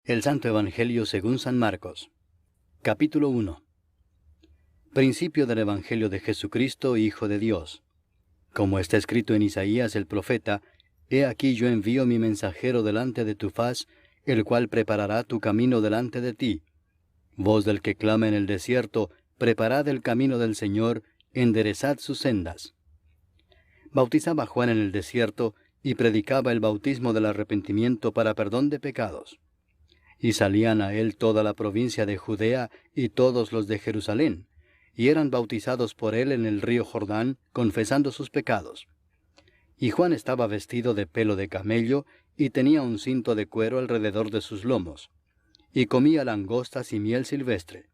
El Santo Evangelio según San Marcos. Capítulo 1. Principio del Evangelio de Jesucristo, Hijo de Dios. Como está escrito en Isaías el profeta, He aquí yo envío mi mensajero delante de tu faz, el cual preparará tu camino delante de ti. Voz del que clama en el desierto, preparad el camino del Señor, enderezad sus sendas. Bautizaba Juan en el desierto, y predicaba el bautismo del arrepentimiento para perdón de pecados. Y salían a él toda la provincia de Judea y todos los de Jerusalén, y eran bautizados por él en el río Jordán, confesando sus pecados. Y Juan estaba vestido de pelo de camello, y tenía un cinto de cuero alrededor de sus lomos, y comía langostas y miel silvestre.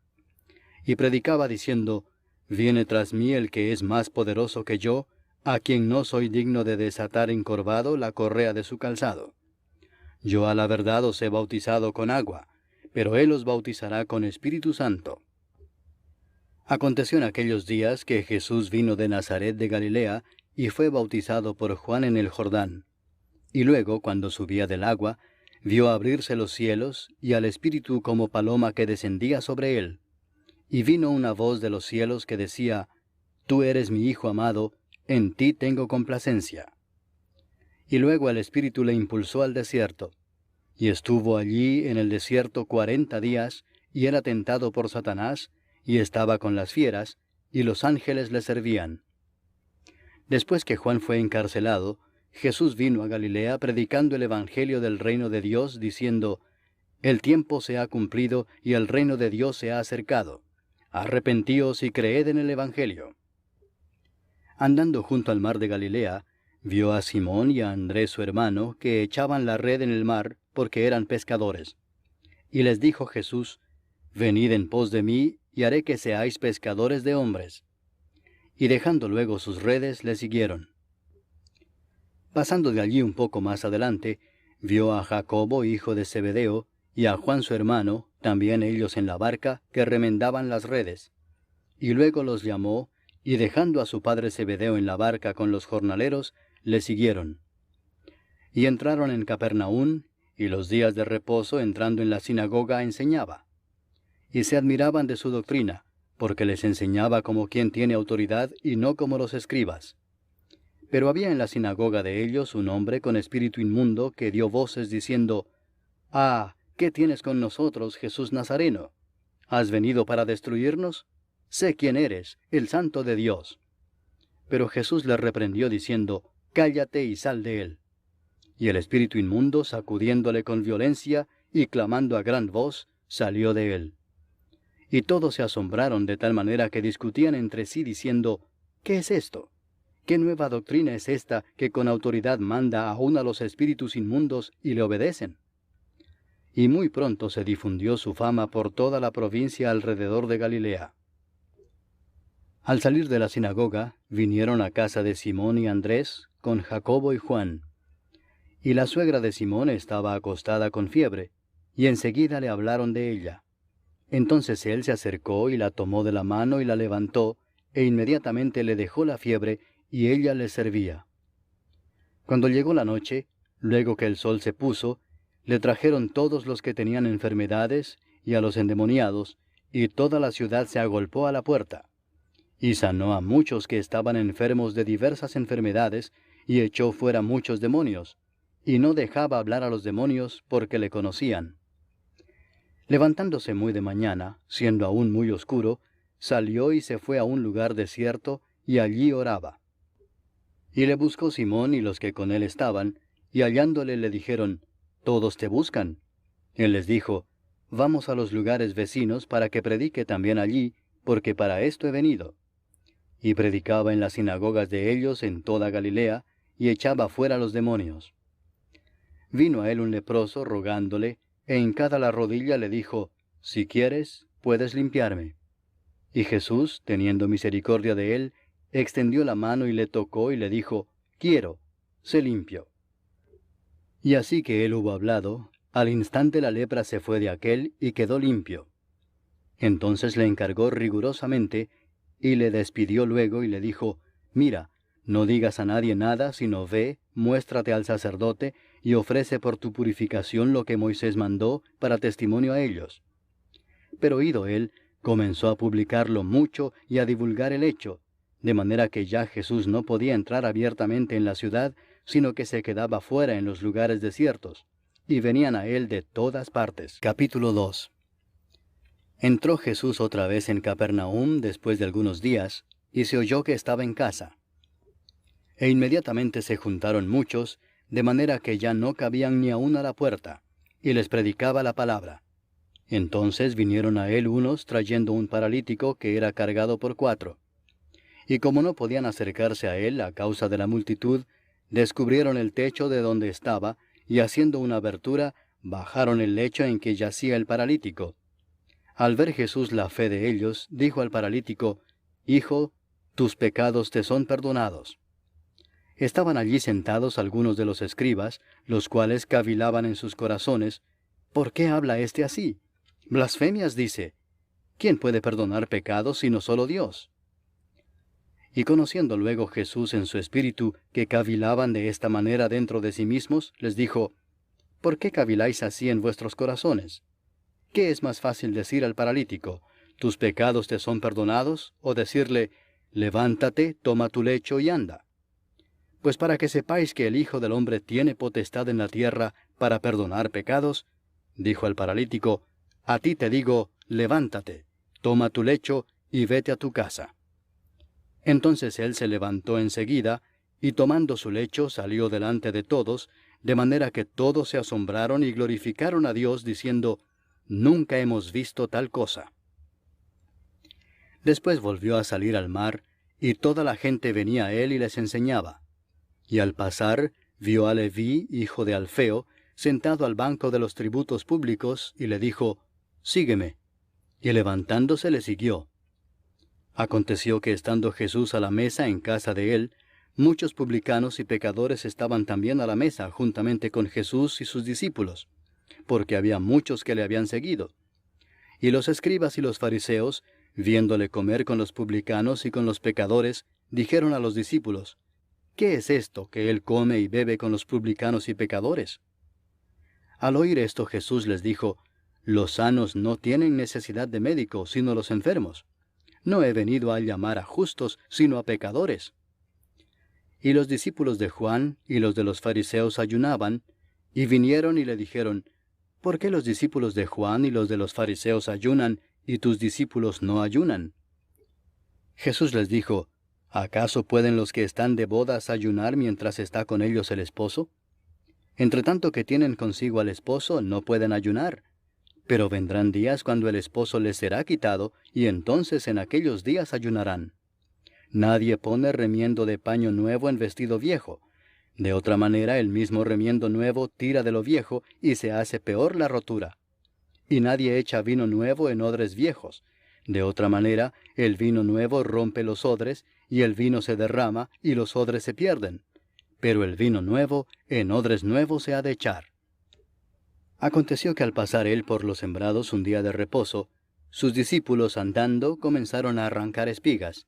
Y predicaba diciendo, Viene tras mí el que es más poderoso que yo, a quien no soy digno de desatar encorvado la correa de su calzado. Yo a la verdad os he bautizado con agua, pero él os bautizará con Espíritu Santo. Aconteció en aquellos días que Jesús vino de Nazaret de Galilea, y fue bautizado por Juan en el Jordán. Y luego, cuando subía del agua, vio abrirse los cielos, y al Espíritu como paloma que descendía sobre él. Y vino una voz de los cielos que decía, Tú eres mi Hijo amado, en ti tengo complacencia. Y luego el Espíritu le impulsó al desierto. Y estuvo allí en el desierto 40 días, y era tentado por Satanás, y estaba con las fieras, y los ángeles le servían. Después que Juan fue encarcelado, Jesús vino a Galilea predicando el Evangelio del reino de Dios, diciendo, El tiempo se ha cumplido, y el reino de Dios se ha acercado. Arrepentíos y creed en el Evangelio. Andando junto al mar de Galilea, vio a Simón y a Andrés su hermano, que echaban la red en el mar, porque eran pescadores. Y les dijo Jesús, Venid en pos de mí, y haré que seáis pescadores de hombres. Y dejando luego sus redes, le siguieron. Pasando de allí un poco más adelante, vio a Jacobo, hijo de Zebedeo, y a Juan su hermano, también ellos en la barca, que remendaban las redes. Y luego los llamó, y dejando a su padre Zebedeo en la barca con los jornaleros, le siguieron. Y entraron en Capernaum, y los días de reposo entrando en la sinagoga enseñaba. Y se admiraban de su doctrina, porque les enseñaba como quien tiene autoridad y no como los escribas. Pero había en la sinagoga de ellos un hombre con espíritu inmundo que dio voces diciendo, Ah, ¿qué tienes con nosotros, Jesús Nazareno? ¿Has venido para destruirnos? Sé quién eres, el Santo de Dios. Pero Jesús le reprendió diciendo, Cállate y sal de él. Y el espíritu inmundo, sacudiéndole con violencia y clamando a gran voz, salió de él. Y todos se asombraron de tal manera que discutían entre sí diciendo, ¿Qué es esto? ¿Qué nueva doctrina es esta que con autoridad manda aún a los espíritus inmundos y le obedecen? Y muy pronto se difundió su fama por toda la provincia alrededor de Galilea. Al salir de la sinagoga, vinieron a casa de Simón y Andrés, con Jacobo y Juan. Y la suegra de Simón estaba acostada con fiebre, y enseguida le hablaron de ella. Entonces él se acercó y la tomó de la mano y la levantó, e inmediatamente le dejó la fiebre, y ella le servía. Cuando llegó la noche, luego que el sol se puso, le trajeron todos los que tenían enfermedades, y a los endemoniados, y toda la ciudad se agolpó a la puerta. Y sanó a muchos que estaban enfermos de diversas enfermedades, y echó fuera muchos demonios, y no dejaba hablar a los demonios porque le conocían. Levantándose muy de mañana, siendo aún muy oscuro, salió y se fue a un lugar desierto, y allí oraba. Y le buscó Simón y los que con él estaban, y hallándole le dijeron, Todos te buscan. Él les dijo, Vamos a los lugares vecinos para que predique también allí, porque para esto he venido. Y predicaba en las sinagogas de ellos en toda Galilea, y echaba fuera los demonios. Vino a él un leproso rogándole, e hincada la rodilla le dijo, Si quieres, puedes limpiarme. Y Jesús, teniendo misericordia de él, extendió la mano y le tocó y le dijo, Quiero, sé limpio. Y así que él hubo hablado, al instante la lepra se fue de aquél y quedó limpio. Entonces le encargó rigurosamente, y le despidió luego y le dijo, Mira, no digas a nadie nada, sino ve, muéstrate al sacerdote, y ofrece por tu purificación lo que Moisés mandó para testimonio a ellos. Pero oído él, comenzó a publicarlo mucho y a divulgar el hecho, de manera que ya Jesús no podía entrar abiertamente en la ciudad, sino que se quedaba fuera en los lugares desiertos, y venían a él de todas partes. Capítulo 2. Entró Jesús otra vez en Capernaum después de algunos días, y se oyó que estaba en casa. E inmediatamente se juntaron muchos, de manera que ya no cabían ni aun a la puerta, y les predicaba la palabra. Entonces vinieron a él unos trayendo un paralítico que era cargado por 4. Y como no podían acercarse a él a causa de la multitud, descubrieron el techo de donde estaba, y haciendo una abertura, bajaron el lecho en que yacía el paralítico. Al ver Jesús la fe de ellos, dijo al paralítico, Hijo, tus pecados te son perdonados. Estaban allí sentados algunos de los escribas, los cuales cavilaban en sus corazones, ¿por qué habla éste así? Blasfemias dice. ¿Quién puede perdonar pecados sino solo Dios? Y conociendo luego Jesús en su espíritu que cavilaban de esta manera dentro de sí mismos, les dijo, ¿por qué caviláis así en vuestros corazones? ¿Qué es más fácil decir al paralítico, tus pecados te son perdonados, o decirle, levántate, toma tu lecho y anda? Pues para que sepáis que el Hijo del Hombre tiene potestad en la tierra para perdonar pecados, dijo al paralítico, a ti te digo, levántate, toma tu lecho y vete a tu casa. Entonces él se levantó enseguida, y tomando su lecho salió delante de todos, de manera que todos se asombraron y glorificaron a Dios, diciendo, nunca hemos visto tal cosa. Después volvió a salir al mar, y toda la gente venía a él y les enseñaba. Y al pasar, vio a Leví, hijo de Alfeo, sentado al banco de los tributos públicos, y le dijo, sígueme. Y levantándose le siguió. Aconteció que estando Jesús a la mesa en casa de él, muchos publicanos y pecadores estaban también a la mesa juntamente con Jesús y sus discípulos, porque había muchos que le habían seguido. Y los escribas y los fariseos, viéndole comer con los publicanos y con los pecadores, dijeron a los discípulos, ¿qué es esto que él come y bebe con los publicanos y pecadores? Al oír esto Jesús les dijo, los sanos no tienen necesidad de médico, sino los enfermos. No he venido a llamar a justos, sino a pecadores. Y los discípulos de Juan y los de los fariseos ayunaban, y vinieron y le dijeron, ¿por qué los discípulos de Juan y los de los fariseos ayunan, y tus discípulos no ayunan? Jesús les dijo, ¿acaso pueden los que están de bodas ayunar mientras está con ellos el esposo? Entre tanto que tienen consigo al esposo, no pueden ayunar. Pero vendrán días cuando el esposo les será quitado, y entonces en aquellos días ayunarán. Nadie pone remiendo de paño nuevo en vestido viejo. De otra manera el mismo remiendo nuevo tira de lo viejo, y se hace peor la rotura. Y nadie echa vino nuevo en odres viejos. De otra manera el vino nuevo rompe los odres, y el vino se derrama, y los odres se pierden. Pero el vino nuevo en odres nuevos se ha de echar. Aconteció que al pasar él por los sembrados un día de reposo, sus discípulos andando comenzaron a arrancar espigas.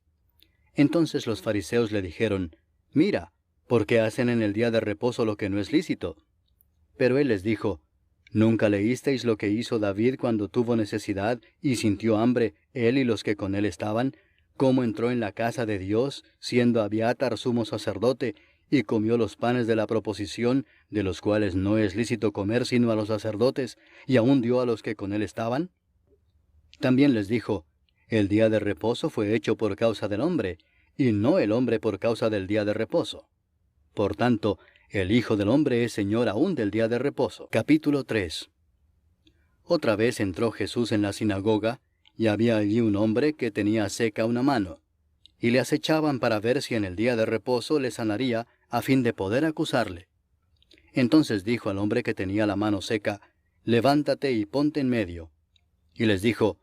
Entonces los fariseos le dijeron, mira, ¿por qué hacen en el día de reposo lo que no es lícito? Pero él les dijo, ¿nunca leísteis lo que hizo David cuando tuvo necesidad y sintió hambre, él y los que con él estaban? ¿Cómo entró en la casa de Dios, siendo Abiatar sumo sacerdote, y comió los panes de la proposición, de los cuales no es lícito comer sino a los sacerdotes, y aún dio a los que con él estaban? También les dijo, el día de reposo fue hecho por causa del hombre, y no el hombre por causa del día de reposo. Por tanto, el Hijo del Hombre es Señor aún del día de reposo. Capítulo 3. Otra vez entró Jesús en la sinagoga, y había allí un hombre que tenía seca una mano, y le acechaban para ver si en el día de reposo le sanaría, a fin de poder acusarle. Entonces dijo al hombre que tenía la mano seca, levántate y ponte en medio. Y les dijo,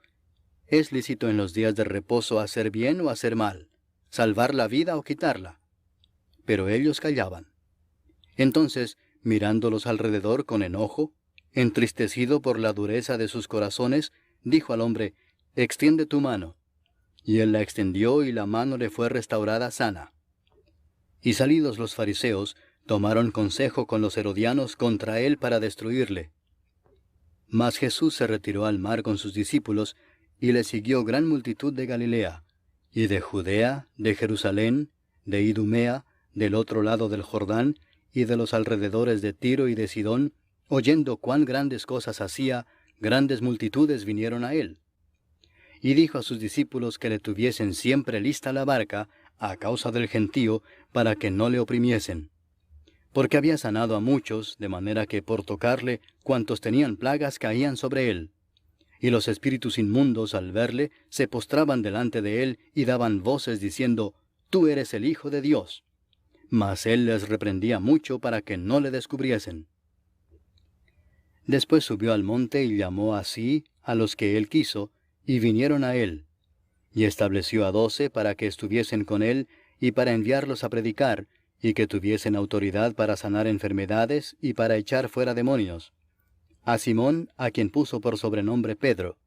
¿es lícito en los días de reposo hacer bien o hacer mal, salvar la vida o quitarla? Pero ellos callaban. Entonces, mirándolos alrededor con enojo, entristecido por la dureza de sus corazones, dijo al hombre, extiende tu mano. Y él la extendió y la mano le fue restaurada sana. Y salidos los fariseos, tomaron consejo con los herodianos contra él para destruirle. Mas Jesús se retiró al mar con sus discípulos, y le siguió gran multitud de Galilea, y de Judea, de Jerusalén, de Idumea, del otro lado del Jordán, y de los alrededores de Tiro y de Sidón, oyendo cuán grandes cosas hacía, grandes multitudes vinieron a él. Y dijo a sus discípulos que le tuviesen siempre lista la barca, a causa del gentío, para que no le oprimiesen. Porque había sanado a muchos, de manera que por tocarle, cuantos tenían plagas caían sobre él. Y los espíritus inmundos, al verle, se postraban delante de él y daban voces diciendo, «Tú eres el Hijo de Dios». Mas él les reprendía mucho para que no le descubriesen. Después subió al monte y llamó así a los que él quiso, y vinieron a él. Y estableció a 12 para que estuviesen con él, y para enviarlos a predicar, y que tuviesen autoridad para sanar enfermedades y para echar fuera demonios. A Simón, a quien puso por sobrenombre Pedro,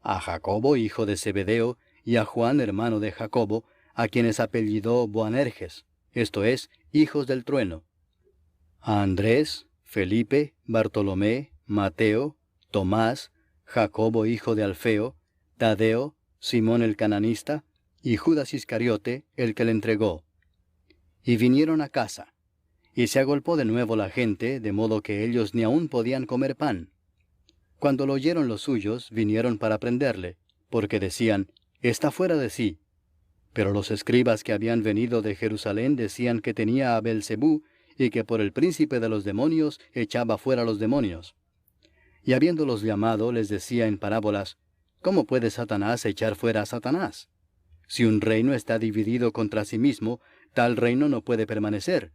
a Jacobo, hijo de Zebedeo, y a Juan, hermano de Jacobo, a quienes apellidó Boanerges, esto es, hijos del trueno, a Andrés, Felipe, Bartolomé, Mateo, Tomás, Jacobo, hijo de Alfeo, Tadeo, Simón el cananista, y Judas Iscariote, el que le entregó. Y vinieron a casa. Y se agolpó de nuevo la gente, de modo que ellos ni aun podían comer pan. Cuando lo oyeron los suyos, vinieron para prenderle, porque decían, «Está fuera de sí». Pero los escribas que habían venido de Jerusalén decían que tenía a Beelzebú, y que por el príncipe de los demonios echaba fuera los demonios. Y habiéndolos llamado, les decía en parábolas, «¿Cómo puede Satanás echar fuera a Satanás? Si un reino está dividido contra sí mismo, tal reino no puede permanecer.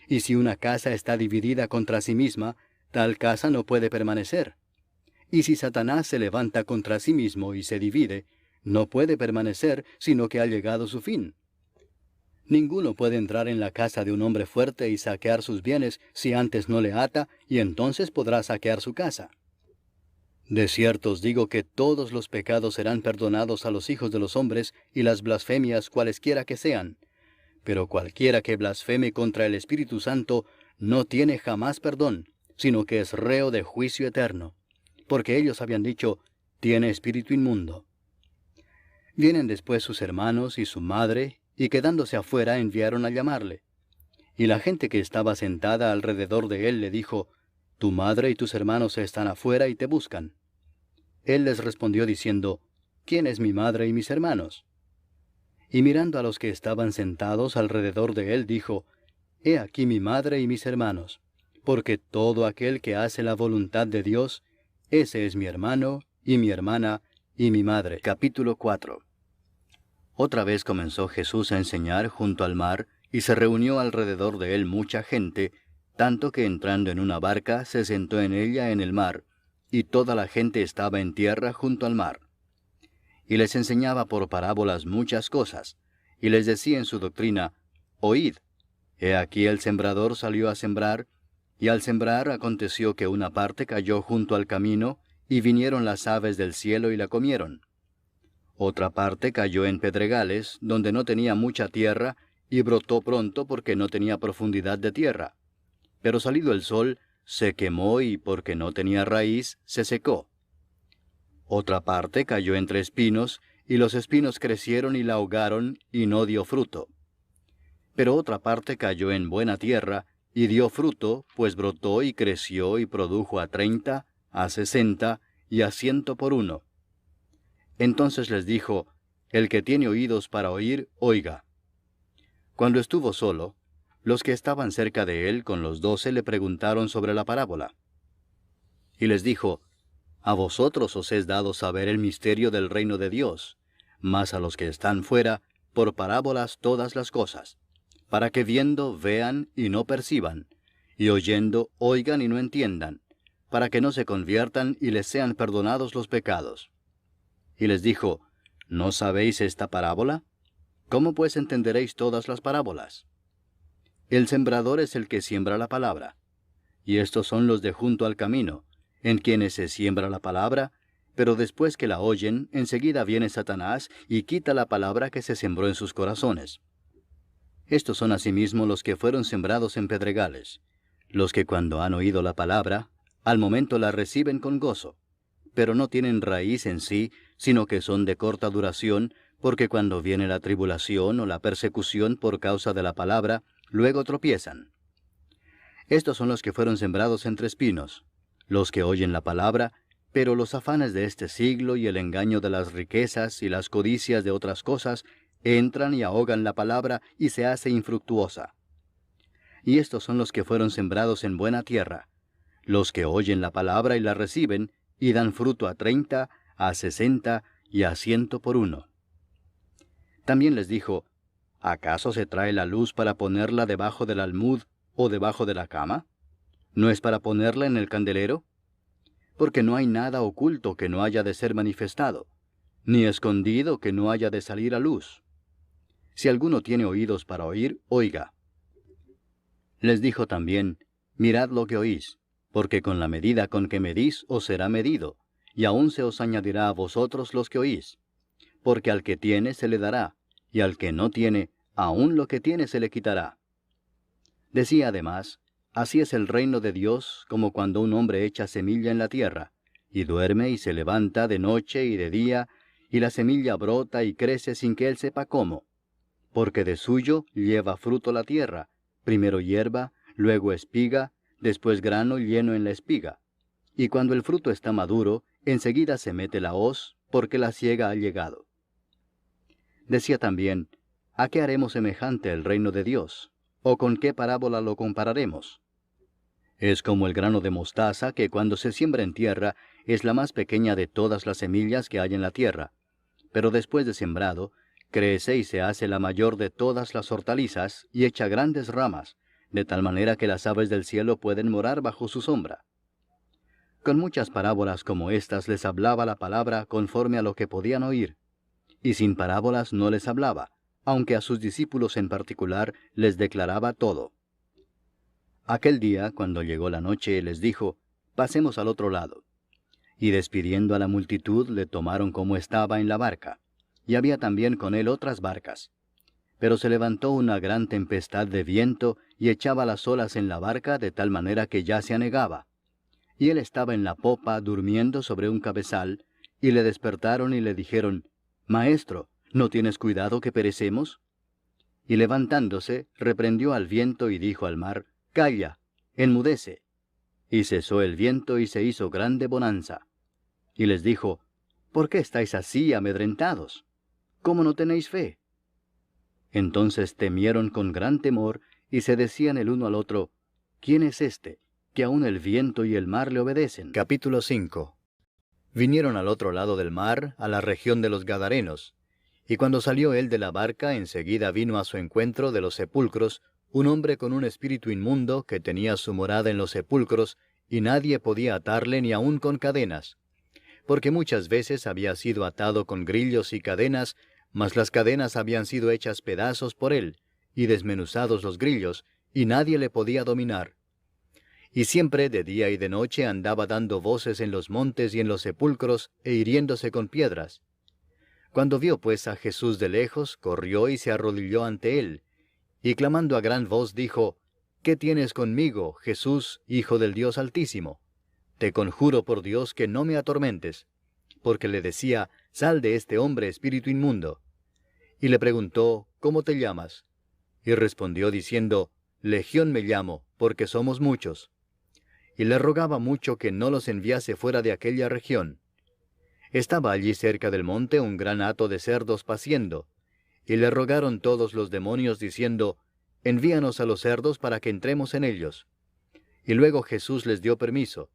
Y si una casa está dividida contra sí misma, tal casa no puede permanecer. Y si Satanás se levanta contra sí mismo y se divide, no puede permanecer, sino que ha llegado su fin. Ninguno puede entrar en la casa de un hombre fuerte y saquear sus bienes si antes no le ata, y entonces podrá saquear su casa. De cierto os digo que todos los pecados serán perdonados a los hijos de los hombres y las blasfemias cualesquiera que sean. Pero cualquiera que blasfeme contra el Espíritu Santo no tiene jamás perdón, sino que es reo de juicio eterno. Porque ellos habían dicho, tiene espíritu inmundo. Vienen después sus hermanos y su madre, y quedándose afuera enviaron a llamarle. Y la gente que estaba sentada alrededor de él le dijo, tu madre y tus hermanos están afuera y te buscan. Él les respondió diciendo, ¿quién es mi madre y mis hermanos? Y mirando a los que estaban sentados alrededor de él, dijo, he aquí mi madre y mis hermanos, porque todo aquel que hace la voluntad de Dios, ese es mi hermano, y mi hermana, y mi madre. Capítulo 4. Otra vez comenzó Jesús a enseñar junto al mar, y se reunió alrededor de él mucha gente, tanto que entrando en una barca se sentó en ella en el mar, y toda la gente estaba en tierra junto al mar. Y les enseñaba por parábolas muchas cosas, y les decía en su doctrina, oíd, he aquí el sembrador salió a sembrar, y al sembrar aconteció que una parte cayó junto al camino, y vinieron las aves del cielo y la comieron. Otra parte cayó en pedregales, donde no tenía mucha tierra, y brotó pronto porque no tenía profundidad de tierra. Pero salido el sol, se quemó y porque no tenía raíz, se secó. Otra parte cayó entre espinos, y los espinos crecieron y la ahogaron, y no dio fruto. Pero otra parte cayó en buena tierra, y dio fruto, pues brotó y creció y produjo a 30, a 60, y a 100 por uno. Entonces les dijo, el que tiene oídos para oír, oiga. Cuando estuvo solo, los que estaban cerca de él con los 12 le preguntaron sobre la parábola. Y les dijo, a vosotros os es dado saber el misterio del reino de Dios, mas a los que están fuera, por parábolas todas las cosas, para que viendo vean y no perciban, y oyendo oigan y no entiendan, para que no se conviertan y les sean perdonados los pecados. Y les dijo, ¿no sabéis esta parábola? ¿Cómo pues entenderéis todas las parábolas? El sembrador es el que siembra la palabra, y estos son los de junto al camino, en quienes se siembra la palabra, pero después que la oyen, enseguida viene Satanás y quita la palabra que se sembró en sus corazones. Estos son asimismo los que fueron sembrados en pedregales, los que cuando han oído la palabra, al momento la reciben con gozo, pero no tienen raíz en sí, sino que son de corta duración, porque cuando viene la tribulación o la persecución por causa de la palabra, luego tropiezan. Estos son los que fueron sembrados entre espinos, los que oyen la palabra, pero los afanes de este siglo y el engaño de las riquezas y las codicias de otras cosas entran y ahogan la palabra y se hace infructuosa. Y estos son los que fueron sembrados en buena tierra, los que oyen la palabra y la reciben, y dan fruto a 30, a 60 y a 100 por uno. También les dijo, ¿acaso se trae la luz para ponerla debajo del almud o debajo de la cama? ¿No es para ponerla en el candelero? Porque no hay nada oculto que no haya de ser manifestado, ni escondido que no haya de salir a luz. Si alguno tiene oídos para oír, oiga. Les dijo también, mirad lo que oís, porque con la medida con que medís os será medido, y aún se os añadirá a vosotros los que oís. Porque al que tiene se le dará, y al que no tiene, aún lo que tiene se le quitará. Decía además, así es el reino de Dios como cuando un hombre echa semilla en la tierra, y duerme y se levanta de noche y de día, y la semilla brota y crece sin que él sepa cómo. Porque de suyo lleva fruto la tierra, primero hierba, luego espiga, después grano lleno en la espiga. Y cuando el fruto está maduro, enseguida se mete la hoz, porque la siega ha llegado. Decía también, ¿a qué haremos semejante el reino de Dios? ¿O con qué parábola lo compararemos? Es como el grano de mostaza que cuando se siembra en tierra es la más pequeña de todas las semillas que hay en la tierra, pero después de sembrado, crece y se hace la mayor de todas las hortalizas y echa grandes ramas, de tal manera que las aves del cielo pueden morar bajo su sombra. Con muchas parábolas como estas les hablaba la palabra conforme a lo que podían oír, y sin parábolas no les hablaba, aunque a sus discípulos en particular les declaraba todo. Aquel día, cuando llegó la noche, les dijo, pasemos al otro lado. Y despidiendo a la multitud, le tomaron como estaba en la barca, y había también con él otras barcas. Pero se levantó una gran tempestad de viento, y echaba las olas en la barca de tal manera que ya se anegaba. Y él estaba en la popa, durmiendo sobre un cabezal, y le despertaron y le dijeron, Maestro, ¿no tienes cuidado que perecemos? Y levantándose, reprendió al viento y dijo al mar, Calla, enmudece. Y cesó el viento y se hizo grande bonanza. Y les dijo, ¿por qué estáis así amedrentados? ¿Cómo no tenéis fe? Entonces temieron con gran temor, y se decían el uno al otro, ¿quién es este, que aun el viento y el mar le obedecen? Capítulo 5. Vinieron al otro lado del mar, a la región de los Gadarenos, y cuando salió él de la barca, enseguida vino a su encuentro de los sepulcros un hombre con un espíritu inmundo que tenía su morada en los sepulcros, y nadie podía atarle ni aun con cadenas, porque muchas veces había sido atado con grillos y cadenas, mas las cadenas habían sido hechas pedazos por él, y desmenuzados los grillos, y nadie le podía dominar. Y siempre de día y de noche andaba dando voces en los montes y en los sepulcros, e hiriéndose con piedras. Cuando vio pues a Jesús de lejos, corrió y se arrodilló ante él, y clamando a gran voz dijo, ¿Qué tienes conmigo, Jesús, Hijo del Dios Altísimo? Te conjuro por Dios que no me atormentes. Porque le decía, sal de este hombre, espíritu inmundo. Y le preguntó, ¿cómo te llamas? Y respondió diciendo, Legión me llamo, porque somos muchos. Y le rogaba mucho que no los enviase fuera de aquella región. Estaba allí cerca del monte un gran hato de cerdos paciendo, y le rogaron todos los demonios diciendo, envíanos a los cerdos para que entremos en ellos. Y luego Jesús les dio permiso.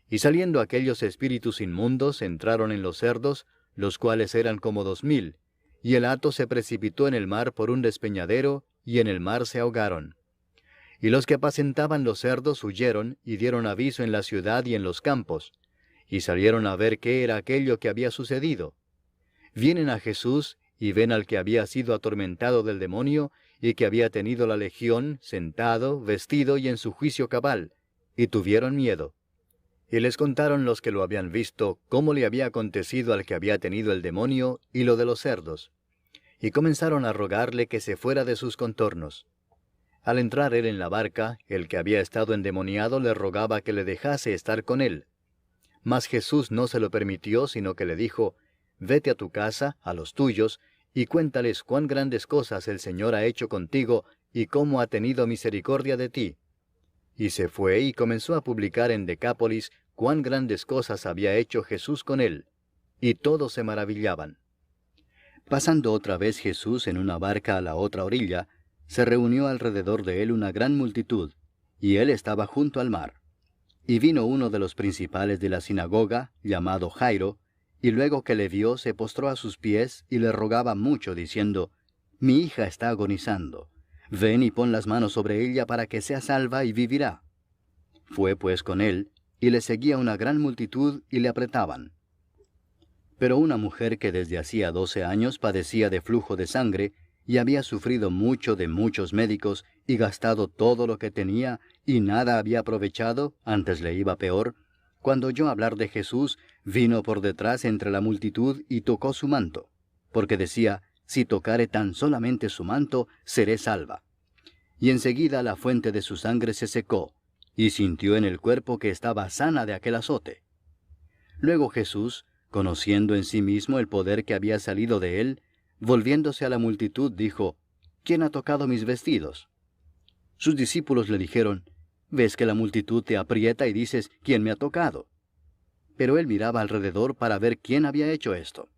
Y saliendo aquellos espíritus inmundos entraron en los cerdos, los cuales eran como 2000, y el hato se precipitó en el mar por un despeñadero, y en el mar se ahogaron. Y los que apacentaban los cerdos huyeron, y dieron aviso en la ciudad y en los campos, y salieron a ver qué era aquello que había sucedido. Vienen a Jesús, y ven al que había sido atormentado del demonio, y que había tenido la legión, sentado, vestido y en su juicio cabal, y tuvieron miedo. Y les contaron los que lo habían visto, cómo le había acontecido al que había tenido el demonio, y lo de los cerdos. y comenzaron a rogarle que se fuera de sus contornos. Al entrar él en la barca, el que había estado endemoniado le rogaba que le dejase estar con él. Mas Jesús no se lo permitió, sino que le dijo, «Vete a tu casa, a los tuyos, y cuéntales cuán grandes cosas el Señor ha hecho contigo, y cómo ha tenido misericordia de ti». Y se fue y comenzó a publicar en Decápolis cuán grandes cosas había hecho Jesús con él, y todos se maravillaban. Pasando otra vez Jesús en una barca a la otra orilla, se reunió alrededor de él una gran multitud, y él estaba junto al mar. Y vino uno de los principales de la sinagoga, llamado Jairo, y luego que le vio se postró a sus pies y le rogaba mucho, diciendo, «Mi hija está agonizando. Ven y pon las manos sobre ella para que sea salva y vivirá». Fue pues con él, y le seguía una gran multitud y le apretaban. Pero una mujer que desde hacía 12 años padecía de flujo de sangre, y había sufrido mucho de muchos médicos, y gastado todo lo que tenía, y nada había aprovechado, antes le iba peor, cuando oyó hablar de Jesús, vino por detrás entre la multitud y tocó su manto, porque decía, «Si tocare tan solamente su manto, seré salva». Y enseguida la fuente de su sangre se secó, y sintió en el cuerpo que estaba sana de aquel azote. Luego Jesús, conociendo en sí mismo el poder que había salido de él, volviéndose a la multitud, dijo, «¿Quién ha tocado mis vestidos?». Sus discípulos le dijeron, «¿Ves que la multitud te aprieta y dices, ¿quién me ha tocado?». Pero él miraba alrededor para ver quién había hecho esto.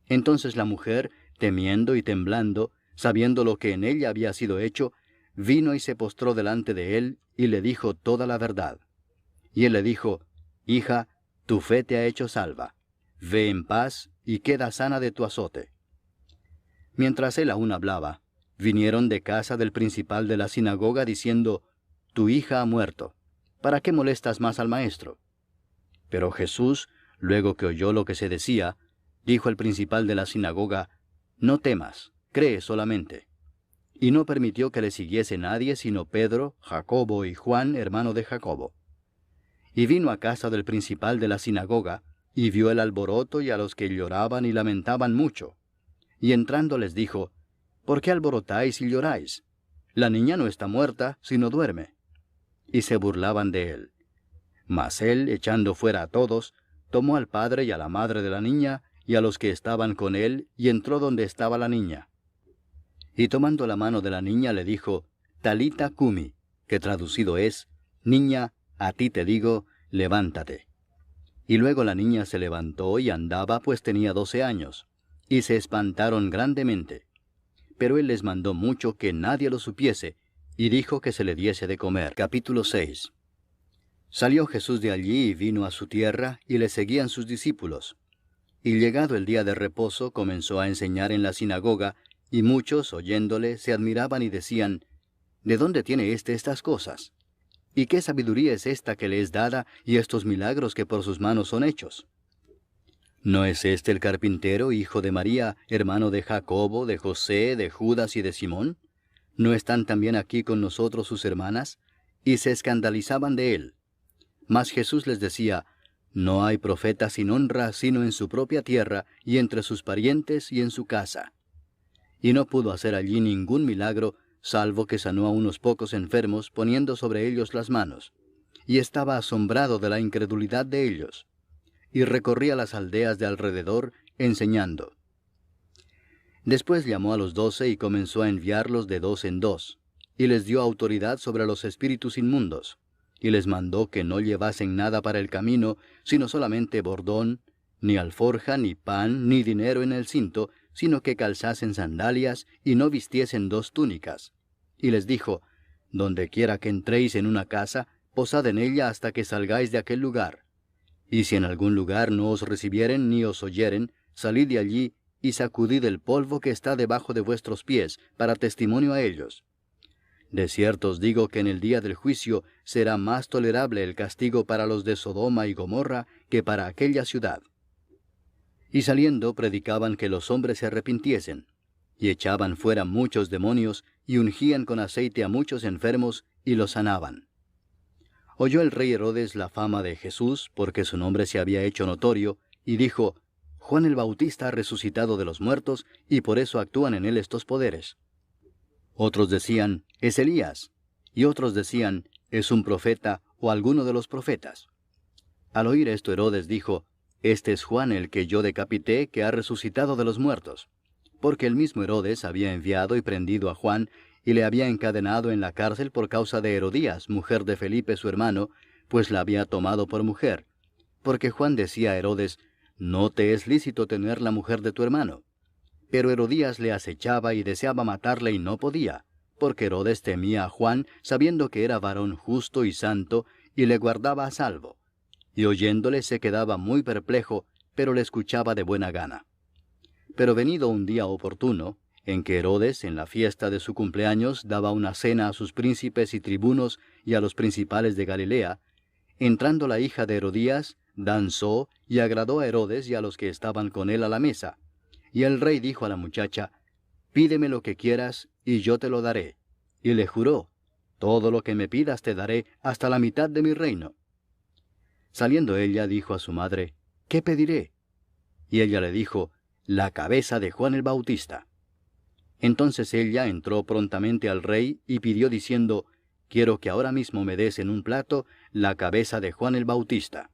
Entonces la mujer, temiendo y temblando, sabiendo lo que en ella había sido hecho, vino y se postró delante de él, y le dijo toda la verdad. Y él le dijo, «Hija, tu fe te ha hecho salva. Ve en paz, y queda sana de tu azote». Mientras él aún hablaba, vinieron de casa del principal de la sinagoga diciendo, «Tu hija ha muerto. ¿Para qué molestas más al maestro?». Pero Jesús, luego que oyó lo que se decía, dijo al principal de la sinagoga, «No temas, cree solamente». Y no permitió que le siguiese nadie sino Pedro, Jacobo y Juan, hermano de Jacobo. Y vino a casa del principal de la sinagoga, y vio el alboroto y a los que lloraban y lamentaban mucho. Y entrando les dijo, «¿Por qué alborotáis y lloráis? La niña no está muerta, sino duerme». Y se burlaban de él. Mas él, echando fuera a todos, tomó al padre y a la madre de la niña, y a los que estaban con él, y entró donde estaba la niña. Y tomando la mano de la niña le dijo, «Talita cumi», que traducido es, «Niña, a ti te digo, levántate». Y luego la niña se levantó y andaba, pues tenía 12 años. Y se espantaron grandemente. Pero él les mandó mucho que nadie lo supiese, y dijo que se le diese de comer. Capítulo 6. Salió Jesús de allí y vino a su tierra, y le seguían sus discípulos. Y llegado el día de reposo, comenzó a enseñar en la sinagoga, y muchos, oyéndole, se admiraban y decían, «¿De dónde tiene estas cosas? ¿Y qué sabiduría es esta que le es dada, y estos milagros que por sus manos son hechos? ¿No es este el carpintero, hijo de María, hermano de Jacobo, de José, de Judas y de Simón? ¿No están también aquí con nosotros sus hermanas?». Y se escandalizaban de él. Mas Jesús les decía, «No hay profeta sin honra sino en su propia tierra, y entre sus parientes y en su casa». Y no pudo hacer allí ningún milagro, salvo que sanó a unos pocos enfermos, poniendo sobre ellos las manos. Y estaba asombrado de la incredulidad de ellos. Y recorría las aldeas de alrededor, enseñando. Después llamó a los 12 y comenzó a enviarlos de 2 en 2, y les dio autoridad sobre los espíritus inmundos, y les mandó que no llevasen nada para el camino, sino solamente bordón, ni alforja, ni pan, ni dinero en el cinto, sino que calzasen sandalias, y no vistiesen 2 túnicas. Y les dijo, «Donde quiera que entréis en una casa, posad en ella hasta que salgáis de aquel lugar. Y si en algún lugar no os recibieren ni os oyeren, salid de allí, y sacudid el polvo que está debajo de vuestros pies, para testimonio a ellos. De cierto os digo que en el día del juicio será más tolerable el castigo para los de Sodoma y Gomorra que para aquella ciudad». Y saliendo predicaban que los hombres se arrepintiesen, y echaban fuera muchos demonios, y ungían con aceite a muchos enfermos, y los sanaban. Oyó el rey Herodes la fama de Jesús, porque su nombre se había hecho notorio, y dijo, Juan el Bautista ha resucitado de los muertos, y por eso actúan en él estos poderes. Otros decían, es Elías, y otros decían, es un profeta o alguno de los profetas. Al oír esto, Herodes dijo, este es Juan el que yo decapité, que ha resucitado de los muertos. Porque el mismo Herodes había enviado y prendido a Juan, y le había encadenado en la cárcel por causa de Herodías, mujer de Felipe su hermano, pues la había tomado por mujer. Porque Juan decía a Herodes, no te es lícito tener la mujer de tu hermano. Pero Herodías le acechaba y deseaba matarle y no podía, porque Herodes temía a Juan, sabiendo que era varón justo y santo, y le guardaba a salvo. Y oyéndole se quedaba muy perplejo, pero le escuchaba de buena gana. Pero venido un día oportuno, en que Herodes, en la fiesta de su cumpleaños, daba una cena a sus príncipes y tribunos y a los principales de Galilea, entrando la hija de Herodías, danzó y agradó a Herodes y a los que estaban con él a la mesa. Y el rey dijo a la muchacha, pídeme lo que quieras, y yo te lo daré. Y le juró, todo lo que me pidas te daré, hasta la mitad de mi reino. Saliendo ella, dijo a su madre, ¿qué pediré? Y ella le dijo, la cabeza de Juan el Bautista. Entonces ella entró prontamente al rey y pidió diciendo, quiero que ahora mismo me des en un plato la cabeza de Juan el Bautista.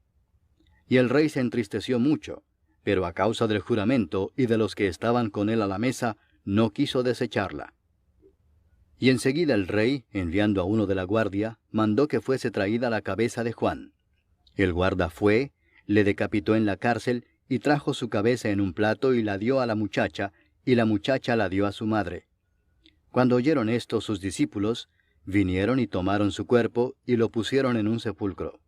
Y el rey se entristeció mucho, pero a causa del juramento y de los que estaban con él a la mesa, no quiso desecharla. Y enseguida el rey, enviando a uno de la guardia, mandó que fuese traída la cabeza de Juan. El guarda fue, le decapitó en la cárcel, y trajo su cabeza en un plato y la dio a la muchacha, y la muchacha la dio a su madre. Cuando oyeron esto sus discípulos, vinieron y tomaron su cuerpo, y lo pusieron en un sepulcro.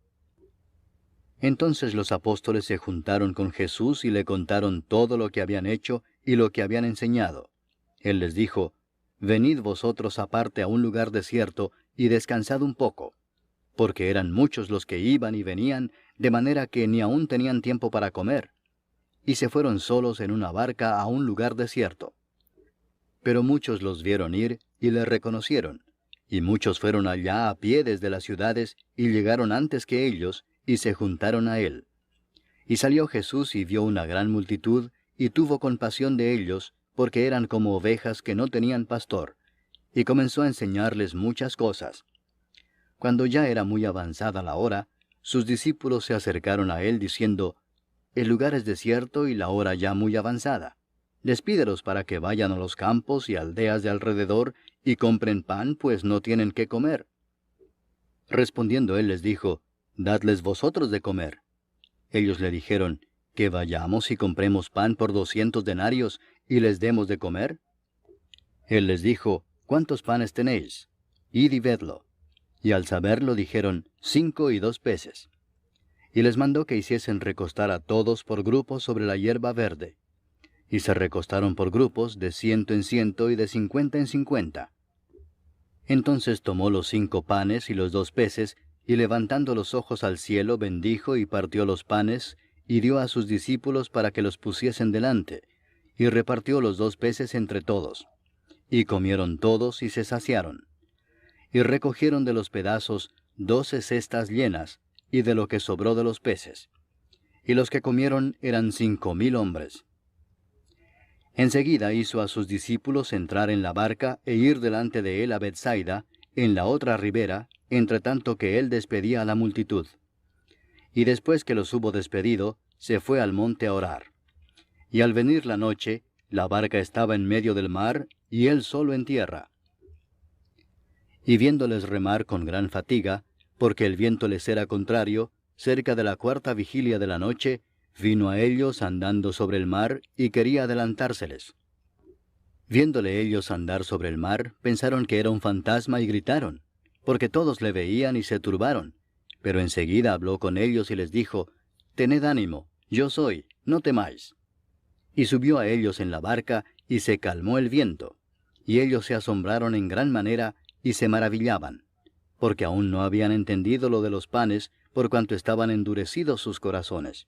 Entonces los apóstoles se juntaron con Jesús y le contaron todo lo que habían hecho y lo que habían enseñado. Él les dijo, venid vosotros aparte a un lugar desierto, y descansad un poco. Porque eran muchos los que iban y venían, de manera que ni aún tenían tiempo para comer. Y se fueron solos en una barca a un lugar desierto. Pero muchos los vieron ir y le reconocieron, y muchos fueron allá a pie desde las ciudades y llegaron antes que ellos, y se juntaron a él. Y salió Jesús y vio una gran multitud, y tuvo compasión de ellos, porque eran como ovejas que no tenían pastor, y comenzó a enseñarles muchas cosas. Cuando ya era muy avanzada la hora, sus discípulos se acercaron a él diciendo, el lugar es desierto y la hora ya muy avanzada. Despídelos para que vayan a los campos y aldeas de alrededor y compren pan, pues no tienen qué comer. Respondiendo él les dijo, dadles vosotros de comer. Ellos le dijeron, que vayamos y compremos pan por 200 denarios y les demos de comer. Él les dijo, ¿cuántos panes tenéis? Id y vedlo. Y al saberlo dijeron, 5 y 2 peces. Y les mandó que hiciesen recostar a todos por grupos sobre la hierba verde. Y se recostaron por grupos de 100 en 100 y de 50 en 50. Entonces tomó los 5 panes y los 2 peces, y levantando los ojos al cielo bendijo y partió los panes, y dio a sus discípulos para que los pusiesen delante, y repartió los 2 peces entre todos. Y comieron todos y se saciaron. Y recogieron de los pedazos 12 cestas llenas, y de lo que sobró de los peces. Y los que comieron eran 5000 hombres. Enseguida hizo a sus discípulos entrar en la barca e ir delante de él a Bethsaida, en la otra ribera, entre tanto que él despedía a la multitud. Y después que los hubo despedido, se fue al monte a orar. Y al venir la noche, la barca estaba en medio del mar, y él solo en tierra. Y viéndoles remar con gran fatiga, porque el viento les era contrario, cerca de la 4ª vigilia de la noche, vino a ellos andando sobre el mar, y quería adelantárseles. Viéndole ellos andar sobre el mar, pensaron que era un fantasma y gritaron, porque todos le veían y se turbaron. Pero enseguida habló con ellos y les dijo, tened ánimo, yo soy, no temáis. Y subió a ellos en la barca, y se calmó el viento. Y ellos se asombraron en gran manera, y se maravillaban, porque aún no habían entendido lo de los panes, por cuanto estaban endurecidos sus corazones.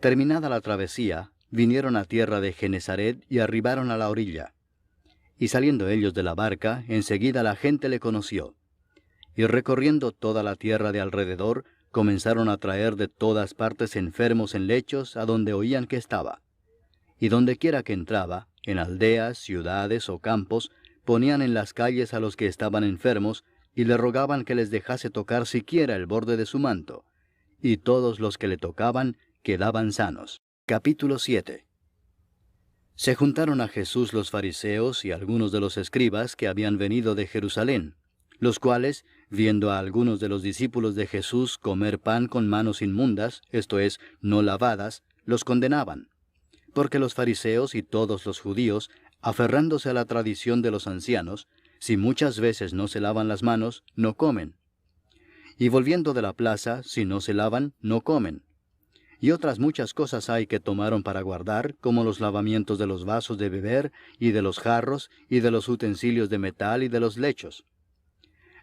Terminada la travesía, vinieron a tierra de Genesaret y arribaron a la orilla. Y saliendo ellos de la barca, enseguida la gente le conoció. Y recorriendo toda la tierra de alrededor, comenzaron a traer de todas partes enfermos en lechos a donde oían que estaba. Y dondequiera que entraba, en aldeas, ciudades o campos, ponían en las calles a los que estaban enfermos, y le rogaban que les dejase tocar siquiera el borde de su manto. Y todos los que le tocaban quedaban sanos. Capítulo 7. Se juntaron a Jesús los fariseos y algunos de los escribas que habían venido de Jerusalén, los cuales, viendo a algunos de los discípulos de Jesús comer pan con manos inmundas, esto es, no lavadas, los condenaban. Porque los fariseos y todos los judíos, aferrándose a la tradición de los ancianos, si muchas veces no se lavan las manos, no comen. Y volviendo de la plaza, si no se lavan, no comen. Y otras muchas cosas hay que tomaron para guardar, como los lavamientos de los vasos de beber, y de los jarros, y de los utensilios de metal, y de los lechos.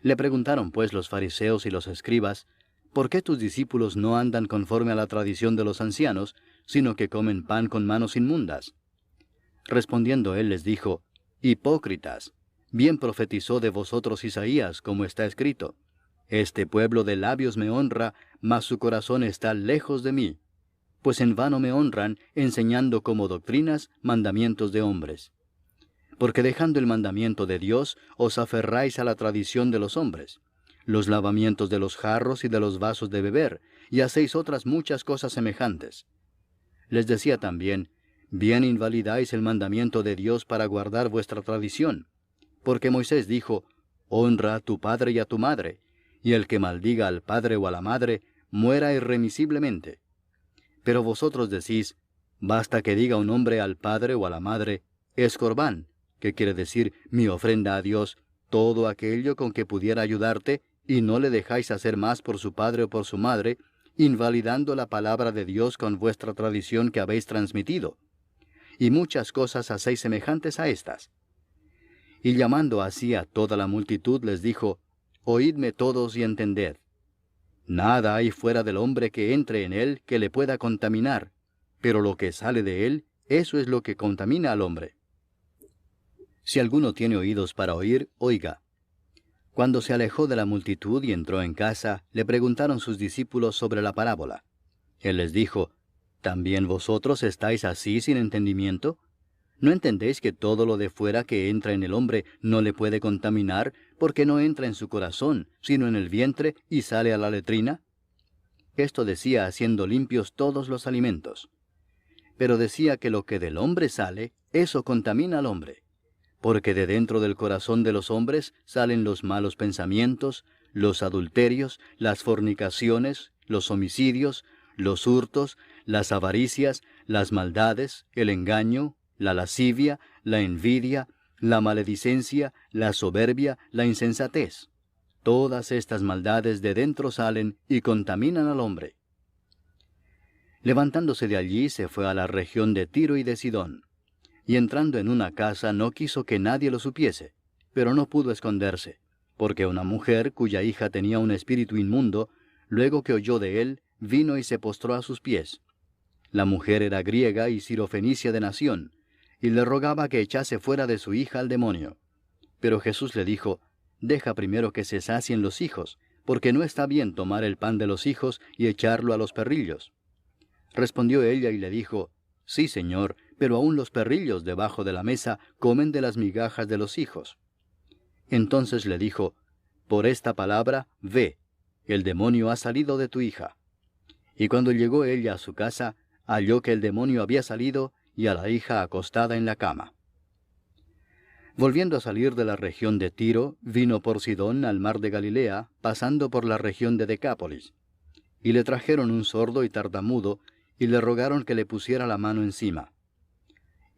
Le preguntaron pues los fariseos y los escribas, ¿por qué tus discípulos no andan conforme a la tradición de los ancianos, sino que comen pan con manos inmundas? Respondiendo él les dijo, Hipócritas, bien profetizó de vosotros Isaías, como está escrito, Este pueblo de labios me honra, mas su corazón está lejos de mí. Pues en vano me honran, enseñando como doctrinas mandamientos de hombres. Porque dejando el mandamiento de Dios, os aferráis a la tradición de los hombres, los lavamientos de los jarros y de los vasos de beber, y hacéis otras muchas cosas semejantes. Les decía también, bien invalidáis el mandamiento de Dios para guardar vuestra tradición. Porque Moisés dijo, honra a tu padre y a tu madre, y el que maldiga al padre o a la madre, muera irremisiblemente. Pero vosotros decís, basta que diga un hombre al padre o a la madre, es corbán, que quiere decir mi ofrenda a Dios, todo aquello con que pudiera ayudarte, y no le dejáis hacer más por su padre o por su madre, invalidando la palabra de Dios con vuestra tradición que habéis transmitido. Y muchas cosas hacéis semejantes a estas. Y llamando así a toda la multitud les dijo, oídme todos y entended. Nada hay fuera del hombre que entre en él que le pueda contaminar, pero lo que sale de él, eso es lo que contamina al hombre. Si alguno tiene oídos para oír, oiga. Cuando se alejó de la multitud y entró en casa, le preguntaron sus discípulos sobre la parábola. Él les dijo, ¿también vosotros estáis así sin entendimiento? ¿No entendéis que todo lo de fuera que entra en el hombre no le puede contaminar, porque no entra en su corazón, sino en el vientre, y sale a la letrina? Esto decía haciendo limpios todos los alimentos. Pero decía que lo que del hombre sale, eso contamina al hombre. Porque de dentro del corazón de los hombres salen los malos pensamientos, los adulterios, las fornicaciones, los homicidios, los hurtos, las avaricias, las maldades, el engaño, la lascivia, la envidia, la maledicencia, la soberbia, la insensatez. Todas estas maldades de dentro salen y contaminan al hombre. Levantándose de allí se fue a la región de Tiro y de Sidón. Y entrando en una casa no quiso que nadie lo supiese, pero no pudo esconderse, porque una mujer cuya hija tenía un espíritu inmundo, luego que oyó de él, vino y se postró a sus pies. La mujer era griega y sirofenicia de nación, y le rogaba que echase fuera de su hija al demonio. Pero Jesús le dijo, deja primero que se sacien los hijos, porque no está bien tomar el pan de los hijos y echarlo a los perrillos. Respondió ella y le dijo, sí, Señor, pero aun los perrillos debajo de la mesa comen de las migajas de los hijos. Entonces le dijo, por esta palabra, ve, el demonio ha salido de tu hija. Y cuando llegó ella a su casa, halló que el demonio había salido, y a la hija acostada en la cama. Volviendo a salir de la región de Tiro, vino por Sidón al mar de Galilea, pasando por la región de Decápolis. Y le trajeron un sordo y tartamudo, y le rogaron que le pusiera la mano encima.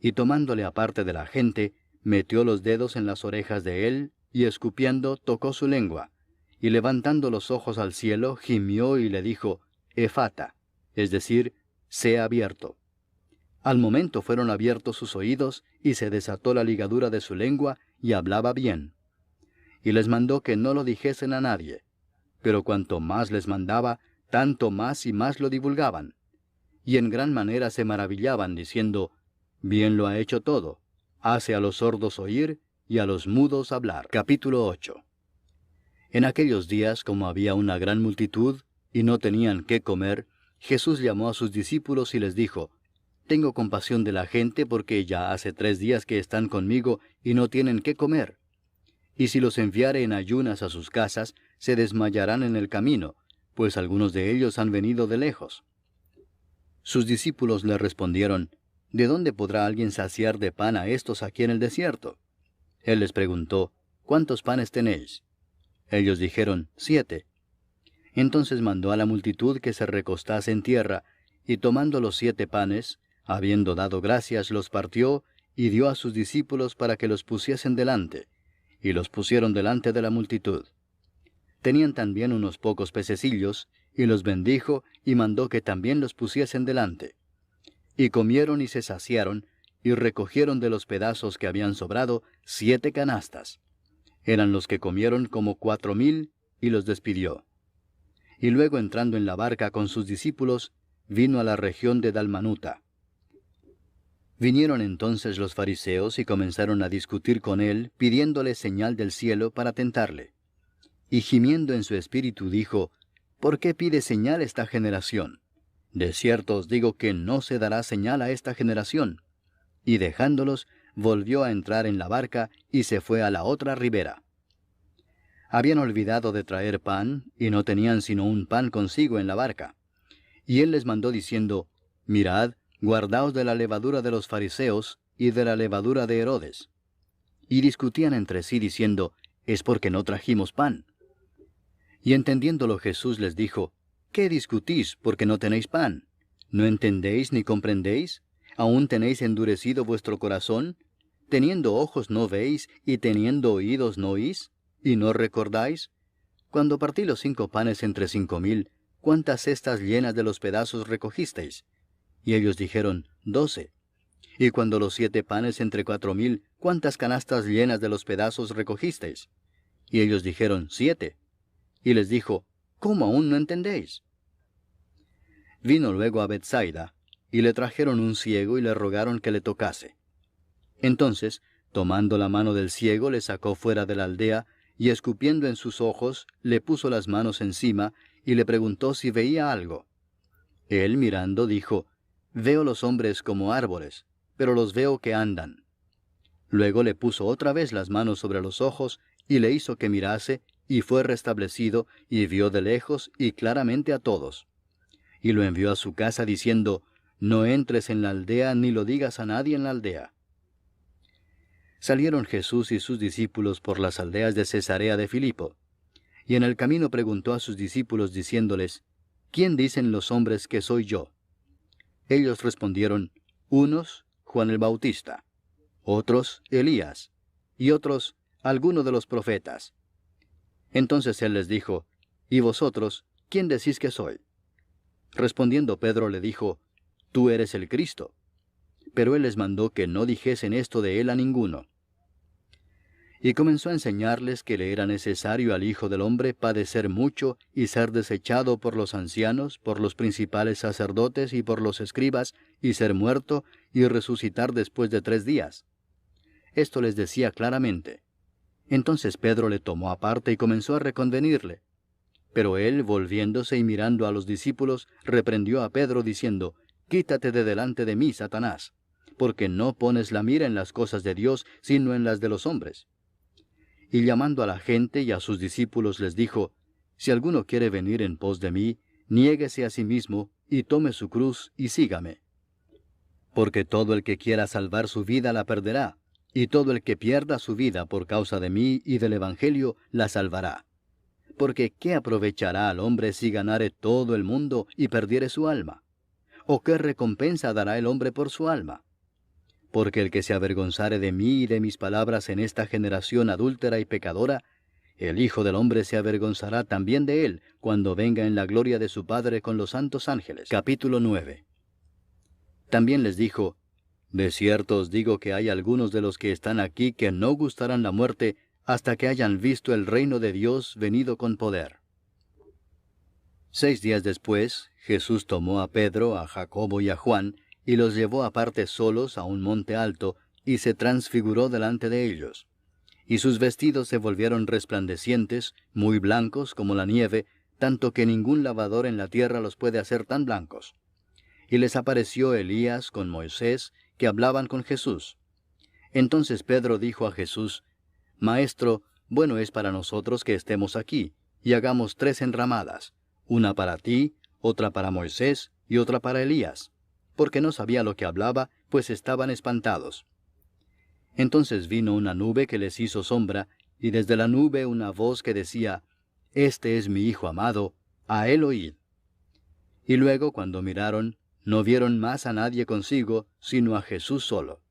Y tomándole aparte de la gente, metió los dedos en las orejas de él, y escupiendo tocó su lengua, y levantando los ojos al cielo, gimió y le dijo, Efata, es decir, sea abierto. Al momento fueron abiertos sus oídos, y se desató la ligadura de su lengua, y hablaba bien. Y les mandó que no lo dijesen a nadie. Pero cuanto más les mandaba, tanto más y más lo divulgaban. Y en gran manera se maravillaban, diciendo, bien lo ha hecho todo, hace a los sordos oír, y a los mudos hablar. Capítulo 8. En aquellos días, como había una gran multitud, y no tenían qué comer, Jesús llamó a sus discípulos y les dijo, «Tengo compasión de la gente porque ya hace 3 días que están conmigo y no tienen qué comer. Y si los enviare en ayunas a sus casas, se desmayarán en el camino, pues algunos de ellos han venido de lejos». Sus discípulos le respondieron, «¿De dónde podrá alguien saciar de pan a estos aquí en el desierto?» Él les preguntó, «¿Cuántos panes tenéis?» Ellos dijeron, 7. Entonces mandó a la multitud que se recostase en tierra, y tomando los 7 panes, habiendo dado gracias, los partió, y dio a sus discípulos para que los pusiesen delante, y los pusieron delante de la multitud. Tenían también unos pocos pececillos, y los bendijo, y mandó que también los pusiesen delante. Y comieron y se saciaron, y recogieron de los pedazos que habían sobrado 7 canastas. Eran los que comieron como 4,000, y los despidió. Y luego entrando en la barca con sus discípulos, vino a la región de Dalmanuta. Vinieron entonces los fariseos y comenzaron a discutir con él, pidiéndole señal del cielo para tentarle. Y gimiendo en su espíritu dijo, «¿Por qué pide señal esta generación? De cierto os digo que no se dará señal a esta generación». Y dejándolos, volvió a entrar en la barca y se fue a la otra ribera. Habían olvidado de traer pan, y no tenían sino un pan consigo en la barca. Y él les mandó diciendo, «Mirad, guardaos de la levadura de los fariseos y de la levadura de Herodes». Y discutían entre sí diciendo, «Es porque no trajimos pan». Y entendiéndolo Jesús les dijo, «¿Qué discutís porque no tenéis pan? ¿No entendéis ni comprendéis? ¿Aún tenéis endurecido vuestro corazón? ¿Teniendo ojos no veis, y teniendo oídos no oís? ¿Y no recordáis? Cuando partí los 5 panes entre 5,000, ¿cuántas cestas llenas de los pedazos recogisteis? Y ellos dijeron, 12. Y cuando los 7 panes entre 4,000, ¿cuántas canastas llenas de los pedazos recogisteis? Y ellos dijeron, 7. Y les dijo, ¿cómo aún no entendéis? Vino luego a Bethsaida, y le trajeron un ciego y le rogaron que le tocase. Entonces, tomando la mano del ciego, le sacó fuera de la aldea, y escupiendo en sus ojos, le puso las manos encima, y le preguntó si veía algo. Él, mirando, dijo, «Veo los hombres como árboles, pero los veo que andan». Luego le puso otra vez las manos sobre los ojos, y le hizo que mirase, y fue restablecido, y vio de lejos y claramente a todos. Y lo envió a su casa diciendo, «No entres en la aldea, ni lo digas a nadie en la aldea». Salieron Jesús y sus discípulos por las aldeas de Cesarea de Filipo. Y en el camino preguntó a sus discípulos diciéndoles, «¿Quién dicen los hombres que soy yo?» Ellos respondieron, «Unos, Juan el Bautista; otros, Elías; y otros, alguno de los profetas». Entonces él les dijo, «¿Y vosotros, quién decís que soy?» Respondiendo Pedro le dijo, «Tú eres el Cristo». Pero él les mandó que no dijesen esto de él a ninguno. Y comenzó a enseñarles que le era necesario al Hijo del Hombre padecer mucho y ser desechado por los ancianos, por los principales sacerdotes y por los escribas, y ser muerto y resucitar después de 3 días. Esto les decía claramente. Entonces Pedro le tomó aparte y comenzó a reconvenirle. Pero él, volviéndose y mirando a los discípulos, reprendió a Pedro diciendo, «Quítate de delante de mí, Satanás, porque no pones la mira en las cosas de Dios, sino en las de los hombres». Y llamando a la gente y a sus discípulos les dijo, «Si alguno quiere venir en pos de mí, niéguese a sí mismo, y tome su cruz, y sígame. Porque todo el que quiera salvar su vida la perderá, y todo el que pierda su vida por causa de mí y del Evangelio la salvará. Porque ¿qué aprovechará al hombre si ganare todo el mundo y perdiere su alma? ¿O qué recompensa dará el hombre por su alma? Porque el que se avergonzare de mí y de mis palabras en esta generación adúltera y pecadora, el Hijo del Hombre se avergonzará también de él, cuando venga en la gloria de su Padre con los santos ángeles». Capítulo 9. También les dijo, «De cierto os digo que hay algunos de los que están aquí que no gustarán la muerte hasta que hayan visto el reino de Dios venido con poder». 6 días después, Jesús tomó a Pedro, a Jacobo y a Juan, y los llevó aparte solos a un monte alto, y se transfiguró delante de ellos. Y sus vestidos se volvieron resplandecientes, muy blancos como la nieve, tanto que ningún lavador en la tierra los puede hacer tan blancos. Y les apareció Elías con Moisés, que hablaban con Jesús. Entonces Pedro dijo a Jesús: Maestro, bueno es para nosotros que estemos aquí, y hagamos 3 enramadas, una para ti, otra para Moisés, y otra para Elías, porque no sabía lo que hablaba, pues estaban espantados. Entonces vino una nube que les hizo sombra, y desde la nube una voz que decía: Este es mi Hijo amado, a él oíd. Y luego, cuando miraron, no vieron más a nadie consigo, sino a Jesús solo.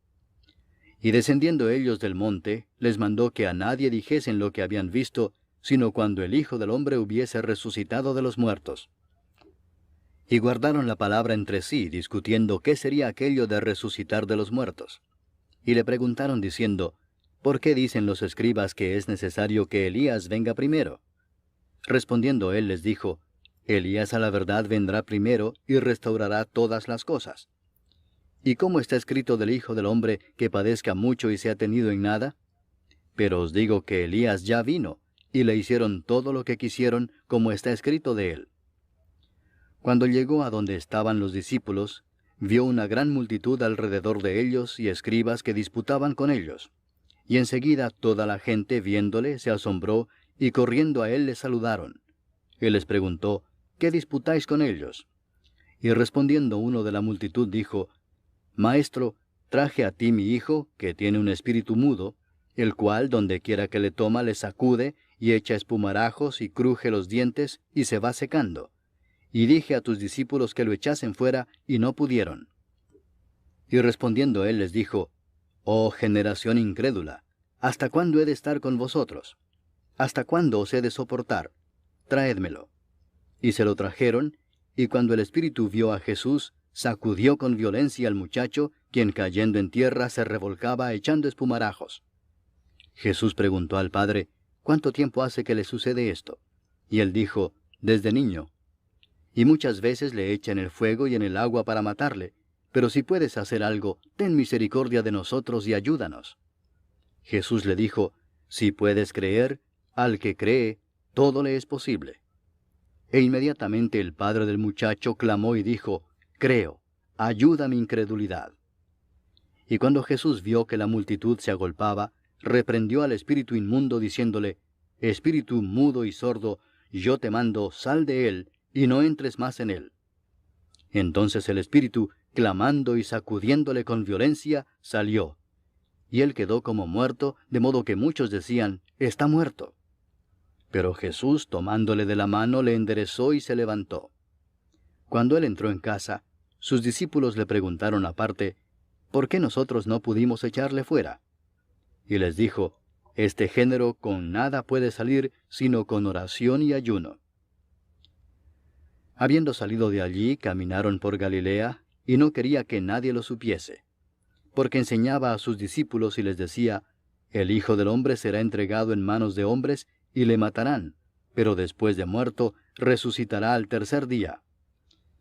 Y descendiendo ellos del monte, les mandó que a nadie dijesen lo que habían visto, sino cuando el Hijo del Hombre hubiese resucitado de los muertos. Y guardaron la palabra entre sí, discutiendo qué sería aquello de resucitar de los muertos. Y le preguntaron diciendo: ¿Por qué dicen los escribas que es necesario que Elías venga primero? Respondiendo él les dijo: Elías a la verdad vendrá primero y restaurará todas las cosas. ¿Y cómo está escrito del Hijo del Hombre que padezca mucho y sea tenido en nada? Pero os digo que Elías ya vino, y le hicieron todo lo que quisieron, como está escrito de él. Cuando llegó a donde estaban los discípulos, vio una gran multitud alrededor de ellos y escribas que disputaban con ellos. Y enseguida toda la gente, viéndole, se asombró, y corriendo a él le saludaron. Él les preguntó: ¿Qué disputáis con ellos? Y respondiendo uno de la multitud dijo: Maestro, traje a ti mi hijo, que tiene un espíritu mudo, el cual donde quiera que le toma le sacude, y echa espumarajos y cruje los dientes, y se va secando. Y dije a tus discípulos que lo echasen fuera, y no pudieron. Y respondiendo él les dijo: Oh generación incrédula, ¿hasta cuándo he de estar con vosotros? ¿Hasta cuándo os he de soportar? Traédmelo. Y se lo trajeron, y cuando el espíritu vio a Jesús, sacudió con violencia al muchacho, quien cayendo en tierra se revolcaba echando espumarajos. Jesús preguntó al padre: ¿Cuánto tiempo hace que le sucede esto? Y él dijo: Desde niño. Y muchas veces le echa en el fuego y en el agua para matarle, pero si puedes hacer algo, ten misericordia de nosotros y ayúdanos. Jesús le dijo: Si puedes creer, al que cree, todo le es posible. E inmediatamente el padre del muchacho clamó y dijo: Creo, ayuda mi incredulidad. Y cuando Jesús vio que la multitud se agolpaba, reprendió al espíritu inmundo, diciéndole: Espíritu mudo y sordo, yo te mando, sal de él, y no entres más en él. Entonces el espíritu, clamando y sacudiéndole con violencia, salió. Y él quedó como muerto, de modo que muchos decían: Está muerto. Pero Jesús, tomándole de la mano, le enderezó y se levantó. Cuando él entró en casa, sus discípulos le preguntaron aparte: ¿Por qué nosotros no pudimos echarle fuera? Y les dijo: Este género con nada puede salir, sino con oración y ayuno. Habiendo salido de allí, caminaron por Galilea, y no quería que nadie lo supiese, porque enseñaba a sus discípulos y les decía: El Hijo del Hombre será entregado en manos de hombres, y le matarán, pero después de muerto, resucitará al tercer día.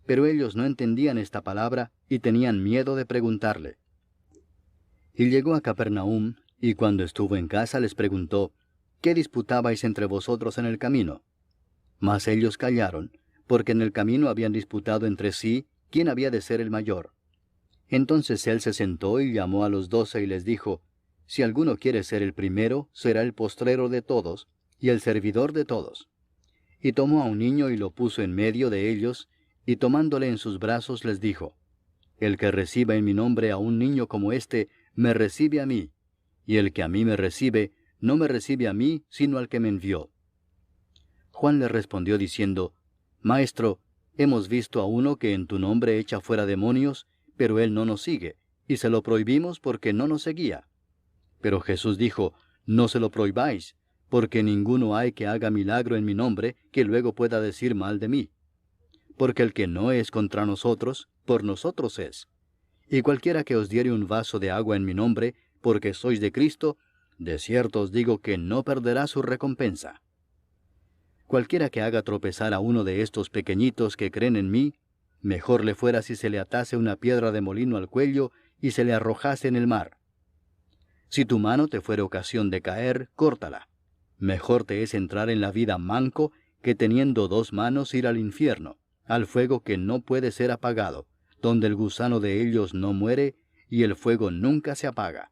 Pero ellos no entendían esta palabra, y tenían miedo de preguntarle. Y llegó a Capernaum, y cuando estuvo en casa les preguntó: ¿Qué disputabais entre vosotros en el camino? Mas ellos callaron, porque en el camino habían disputado entre sí quién había de ser el mayor. Entonces él se sentó y llamó a los 12 y les dijo: Si alguno quiere ser el primero, será el postrero de todos, y el servidor de todos. Y tomó a un niño y lo puso en medio de ellos, y tomándole en sus brazos les dijo: El que reciba en mi nombre a un niño como este, me recibe a mí, y el que a mí me recibe, no me recibe a mí, sino al que me envió. Juan le respondió diciendo: Maestro, hemos visto a uno que en tu nombre echa fuera demonios, pero él no nos sigue, y se lo prohibimos porque no nos seguía. Pero Jesús dijo: No se lo prohibáis, porque ninguno hay que haga milagro en mi nombre que luego pueda decir mal de mí. Porque el que no es contra nosotros, por nosotros es. Y cualquiera que os diere un vaso de agua en mi nombre, porque sois de Cristo, de cierto os digo que no perderá su recompensa. Cualquiera que haga tropezar a uno de estos pequeñitos que creen en mí, mejor le fuera si se le atase una piedra de molino al cuello y se le arrojase en el mar. Si tu mano te fuere ocasión de caer, córtala. Mejor te es entrar en la vida manco que teniendo 2 manos ir al infierno, al fuego que no puede ser apagado, donde el gusano de ellos no muere, y el fuego nunca se apaga.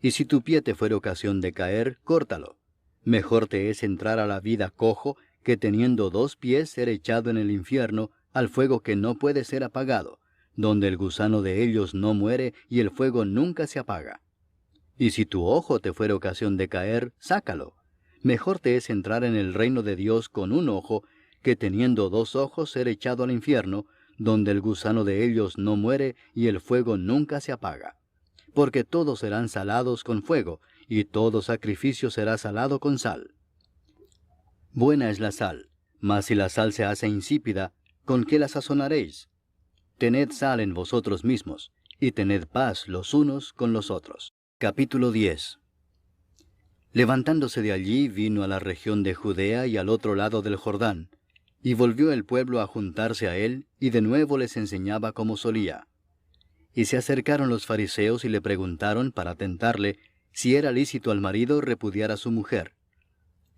Y si tu pie te fuere ocasión de caer, córtalo. Mejor te es entrar a la vida cojo, que teniendo 2 pies ser echado en el infierno, al fuego que no puede ser apagado, donde el gusano de ellos no muere, y el fuego nunca se apaga. Y si tu ojo te fuere ocasión de caer, sácalo. Mejor te es entrar en el reino de Dios con un ojo, que teniendo 2 ojos ser echado al infierno, donde el gusano de ellos no muere, y el fuego nunca se apaga. Porque todos serán salados con fuego, y todo sacrificio será salado con sal. Buena es la sal, mas si la sal se hace insípida, ¿con qué la sazonaréis? Tened sal en vosotros mismos, y tened paz los unos con los otros. Capítulo 10. Levantándose de allí, vino a la región de Judea y al otro lado del Jordán, y volvió el pueblo a juntarse a él, y de nuevo les enseñaba como solía. Y se acercaron los fariseos y le preguntaron para tentarle si era lícito al marido repudiar a su mujer.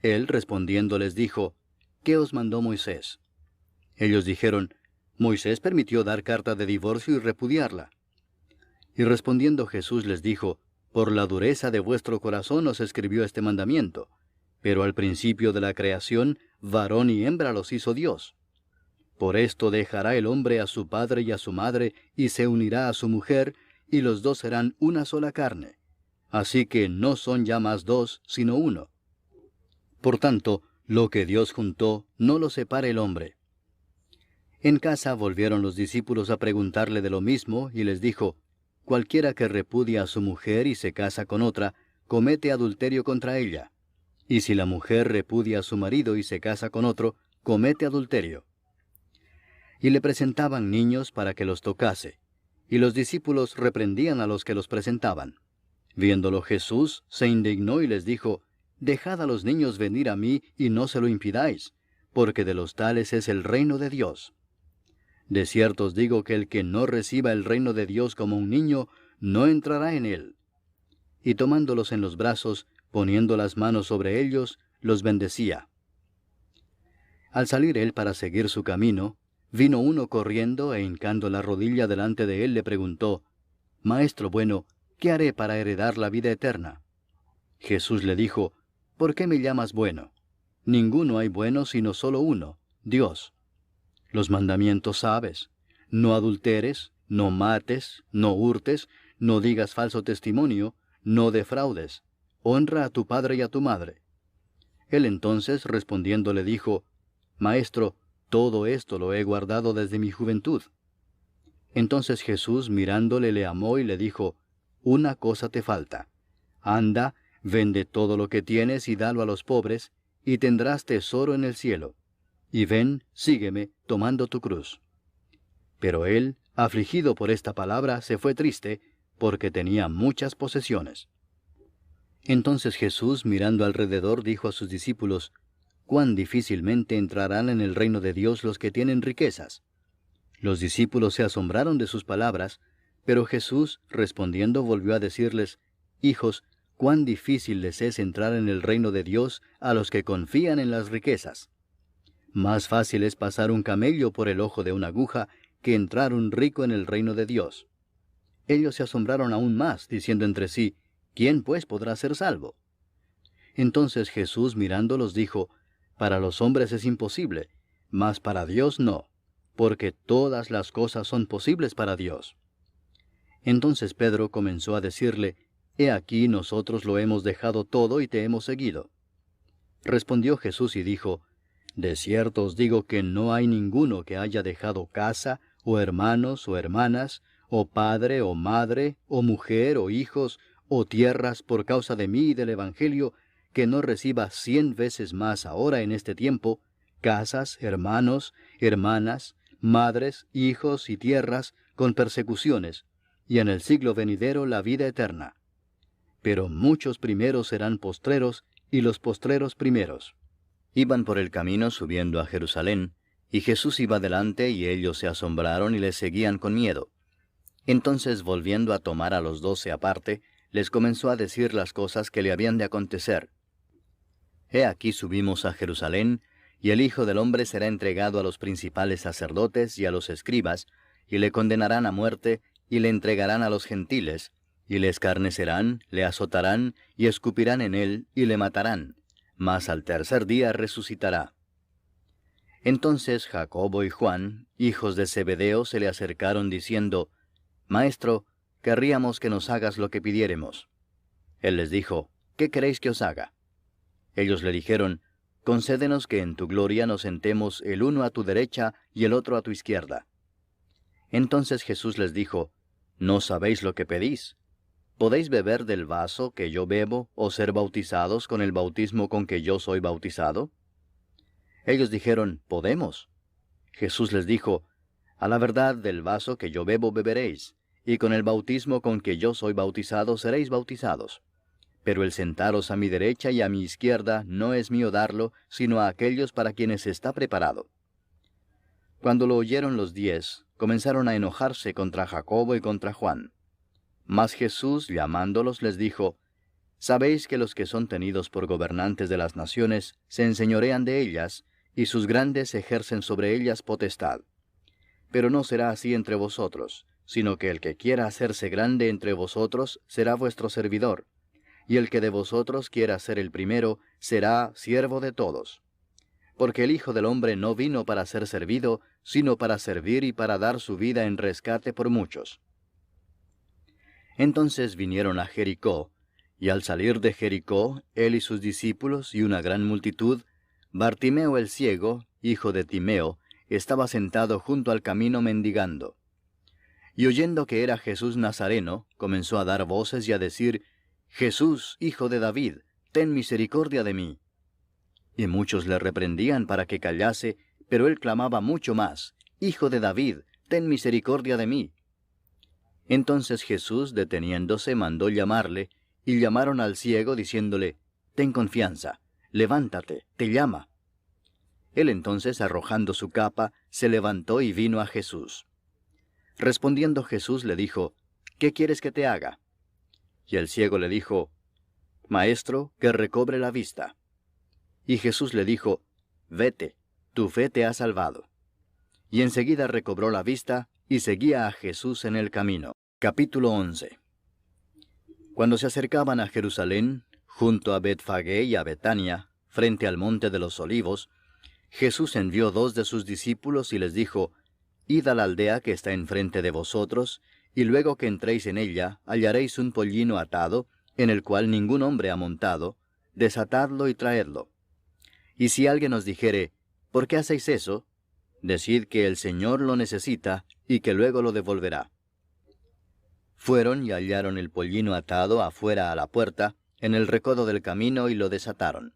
Él respondiendo les dijo, ¿qué os mandó Moisés? Ellos dijeron, Moisés permitió dar carta de divorcio y repudiarla. Y respondiendo Jesús les dijo, por la dureza de vuestro corazón os escribió este mandamiento, pero al principio de la creación, varón y hembra los hizo Dios. Por esto dejará el hombre a su padre y a su madre, y se unirá a su mujer, y los dos serán una sola carne. Así que no son ya más 2, sino 1. Por tanto, lo que Dios juntó, no lo separe el hombre. En casa volvieron los discípulos a preguntarle de lo mismo, y les dijo, cualquiera que repudia a su mujer y se casa con otra, comete adulterio contra ella. Y si la mujer repudia a su marido y se casa con otro, comete adulterio. Y le presentaban niños para que los tocase, y los discípulos reprendían a los que los presentaban. Viéndolo Jesús, se indignó y les dijo, dejad a los niños venir a mí y no se lo impidáis, porque de los tales es el reino de Dios. De cierto os digo que el que no reciba el reino de Dios como un niño, no entrará en él. Y tomándolos en los brazos, poniendo las manos sobre ellos, los bendecía. Al salir él para seguir su camino, vino uno corriendo e hincando la rodilla delante de él le preguntó, Maestro bueno, ¿qué haré para heredar la vida eterna? Jesús le dijo, ¿por qué me llamas bueno? Ninguno hay bueno sino solo uno, Dios. Los mandamientos sabes, no adulteres, no mates, no hurtes, no digas falso testimonio, no defraudes, honra a tu padre y a tu madre. Él entonces respondiendo le dijo, Maestro, todo esto lo he guardado desde mi juventud. Entonces Jesús mirándole le amó y le dijo, una cosa te falta. Anda, vende todo lo que tienes y dalo a los pobres, y tendrás tesoro en el cielo. Y ven, sígueme, tomando tu cruz. Pero él, afligido por esta palabra, se fue triste, porque tenía muchas posesiones. Entonces Jesús, mirando alrededor, dijo a sus discípulos, cuán difícilmente entrarán en el reino de Dios los que tienen riquezas. Los discípulos se asombraron de sus palabras, pero Jesús, respondiendo, volvió a decirles, hijos, cuán difícil les es entrar en el reino de Dios a los que confían en las riquezas. Más fácil es pasar un camello por el ojo de una aguja que entrar un rico en el reino de Dios. Ellos se asombraron aún más, diciendo entre sí, ¿quién pues podrá ser salvo? Entonces Jesús mirándolos dijo, para los hombres es imposible, mas para Dios no, porque todas las cosas son posibles para Dios. Entonces Pedro comenzó a decirle, He aquí nosotros lo hemos dejado todo y te hemos seguido. Respondió Jesús y dijo, De cierto os digo que no hay ninguno que haya dejado casa, o hermanos, o hermanas, o padre, o madre, o mujer, o hijos, o tierras por causa de mí y del Evangelio, que no reciba 100 veces más ahora en este tiempo, casas, hermanos, hermanas, madres, hijos y tierras, con persecuciones, y en el siglo venidero la vida eterna. Pero muchos primeros serán postreros, y los postreros primeros. Iban por el camino subiendo a Jerusalén, y Jesús iba delante, y ellos se asombraron y le seguían con miedo. Entonces, volviendo a tomar a los 12 aparte, les comenzó a decir las cosas que le habían de acontecer. He aquí subimos a Jerusalén, Y el Hijo del Hombre será entregado a los principales sacerdotes y a los escribas, y le condenarán a muerte, y le entregarán a los gentiles, y le escarnecerán, le azotarán, y escupirán en él, y le matarán, mas al tercer día resucitará. Entonces Jacobo y Juan, hijos de Zebedeo, se le acercaron diciendo, Maestro, querríamos que nos hagas lo que pidiéremos. Él les dijo, ¿qué queréis que os haga? Ellos le dijeron, Concédenos que en tu gloria nos sentemos el uno a tu derecha y el otro a tu izquierda. Entonces Jesús les dijo, ¿no sabéis lo que pedís? ¿Podéis beber del vaso que yo bebo o ser bautizados con el bautismo con que yo soy bautizado? Ellos dijeron, Podemos. Jesús les dijo, A la verdad del vaso que yo bebo beberéis, y con el bautismo con que yo soy bautizado seréis bautizados. Pero el sentaros a mi derecha y a mi izquierda no es mío darlo, sino a aquellos para quienes está preparado. Cuando lo oyeron los 10, comenzaron a enojarse contra Jacobo y contra Juan. Mas Jesús, llamándolos, les dijo, Sabéis que los que son tenidos por gobernantes de las naciones se enseñorean de ellas, y sus grandes ejercen sobre ellas potestad. Pero no será así entre vosotros, sino que el que quiera hacerse grande entre vosotros será vuestro servidor, y el que de vosotros quiera ser el primero será siervo de todos. Porque el Hijo del Hombre no vino para ser servido, sino para servir y para dar su vida en rescate por muchos. Entonces vinieron a Jericó, y al salir de Jericó, él y sus discípulos y una gran multitud, Bartimeo el ciego, hijo de Timeo, estaba sentado junto al camino mendigando. Y oyendo que era Jesús Nazareno, comenzó a dar voces y a decir, Jesús, hijo de David, ten misericordia de mí. Y muchos le reprendían para que callase, pero él clamaba mucho más, Hijo de David, ten misericordia de mí. Entonces Jesús, deteniéndose, mandó llamarle, y llamaron al ciego, diciéndole, Ten confianza, levántate, te llama. Él entonces, arrojando su capa, se levantó y vino a Jesús. Respondiendo Jesús le dijo, ¿qué quieres que te haga? Y el ciego le dijo, Maestro, que recobre la vista. Y Jesús le dijo, Vete, tu fe te ha salvado. Y enseguida recobró la vista, y seguía a Jesús en el camino. Capítulo 11. Cuando se acercaban a Jerusalén, junto a Betfagé y a Betania, frente al monte de los Olivos, Jesús envió 2 de sus discípulos y les dijo, Id a la aldea que está enfrente de vosotros, y luego que entréis en ella, hallaréis un pollino atado, en el cual ningún hombre ha montado, desatadlo y traedlo. Y si alguien os dijere, ¿por qué hacéis eso? Decid que el Señor lo necesita, y que luego lo devolverá. Fueron y hallaron el pollino atado afuera a la puerta, en el recodo del camino, y lo desataron.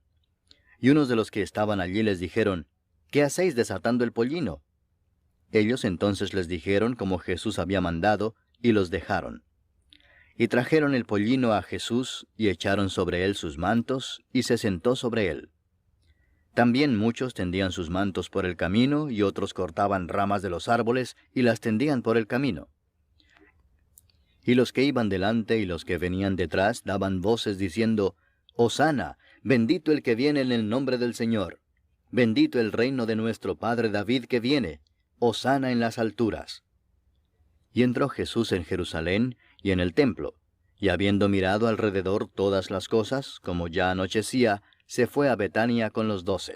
Y unos de los que estaban allí les dijeron, ¿qué hacéis desatando el pollino? Ellos entonces les dijeron como Jesús había mandado, y los dejaron. Y trajeron el pollino a Jesús, y echaron sobre él sus mantos, y se sentó sobre él. También muchos tendían sus mantos por el camino, y otros cortaban ramas de los árboles, y las tendían por el camino. Y los que iban delante y los que venían detrás daban voces diciendo, Hosana, bendito el que viene en el nombre del Señor. Bendito el reino de nuestro padre David que viene. Hosana en las alturas. Y entró Jesús en Jerusalén y en el templo, y habiendo mirado alrededor todas las cosas, como ya anochecía, se fue a Betania con los 12.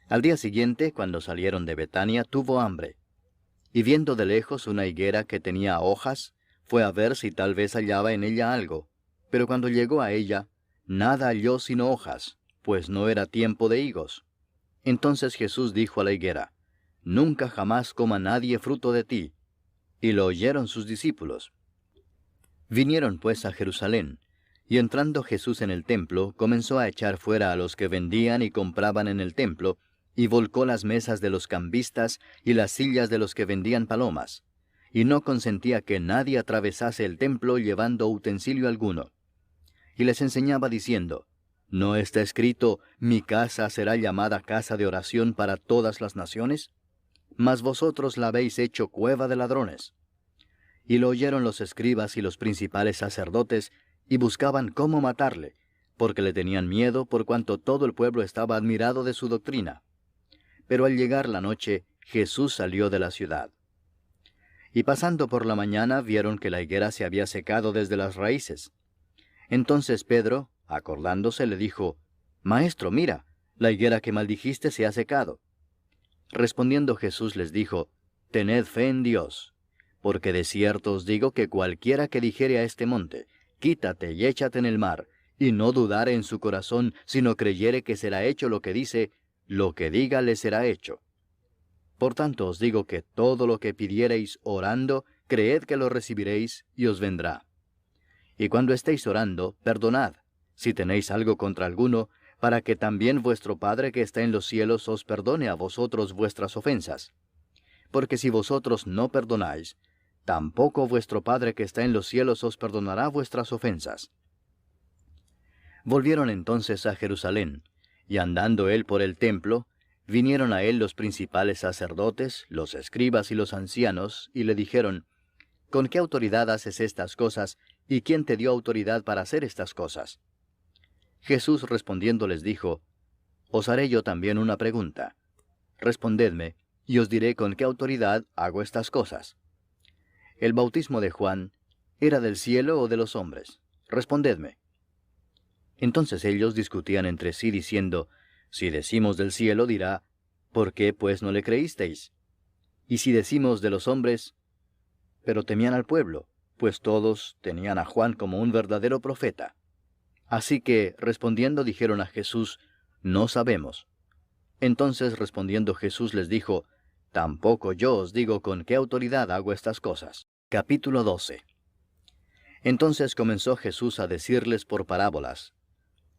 Al día siguiente, cuando salieron de Betania, tuvo hambre. Y viendo de lejos una higuera que tenía hojas, fue a ver si tal vez hallaba en ella algo. Pero cuando llegó a ella, nada halló sino hojas, pues no era tiempo de higos. Entonces Jesús dijo a la higuera, Nunca jamás coma nadie fruto de ti. Y lo oyeron sus discípulos. Vinieron pues a Jerusalén, y entrando Jesús en el templo, comenzó a echar fuera a los que vendían y compraban en el templo, y volcó las mesas de los cambistas y las sillas de los que vendían palomas, y no consentía que nadie atravesase el templo llevando utensilio alguno. Y les enseñaba diciendo, ¿no está escrito, mi casa será llamada casa de oración para todas las naciones? Mas vosotros la habéis hecho cueva de ladrones. Y lo oyeron los escribas y los principales sacerdotes, y buscaban cómo matarle, porque le tenían miedo por cuanto todo el pueblo estaba admirado de su doctrina. Pero al llegar la noche, Jesús salió de la ciudad. Y pasando por la mañana vieron que la higuera se había secado desde las raíces. Entonces Pedro, acordándose, le dijo, Maestro, mira, la higuera que maldijiste se ha secado. Respondiendo Jesús les dijo, Tened fe en Dios, porque de cierto os digo que cualquiera que dijere a este monte, Quítate y échate en el mar, y no dudare en su corazón, sino creyere que será hecho lo que dice, lo que diga le será hecho. Por tanto os digo que todo lo que pidiereis orando, creed que lo recibiréis, y os vendrá. Y cuando estéis orando, perdonad, si tenéis algo contra alguno, para que también vuestro Padre que está en los cielos os perdone a vosotros vuestras ofensas. Porque si vosotros no perdonáis, tampoco vuestro Padre que está en los cielos os perdonará vuestras ofensas. Volvieron entonces a Jerusalén, y andando él por el templo, vinieron a él los principales sacerdotes, los escribas y los ancianos, y le dijeron, ¿Con qué autoridad haces estas cosas, y quién te dio autoridad para hacer estas cosas? Jesús respondiendo les dijo, Os haré yo también una pregunta. Respondedme, y os diré con qué autoridad hago estas cosas. ¿El bautismo de Juan era del cielo o de los hombres? Respondedme. Entonces ellos discutían entre sí diciendo, Si decimos del cielo, dirá, ¿por qué pues no le creísteis? Y si decimos de los hombres, pero temían al pueblo, pues todos tenían a Juan como un verdadero profeta. Así que, respondiendo, dijeron a Jesús, No sabemos. Entonces respondiendo Jesús les dijo, Tampoco yo os digo con qué autoridad hago estas cosas. Capítulo 12. Entonces comenzó Jesús a decirles por parábolas.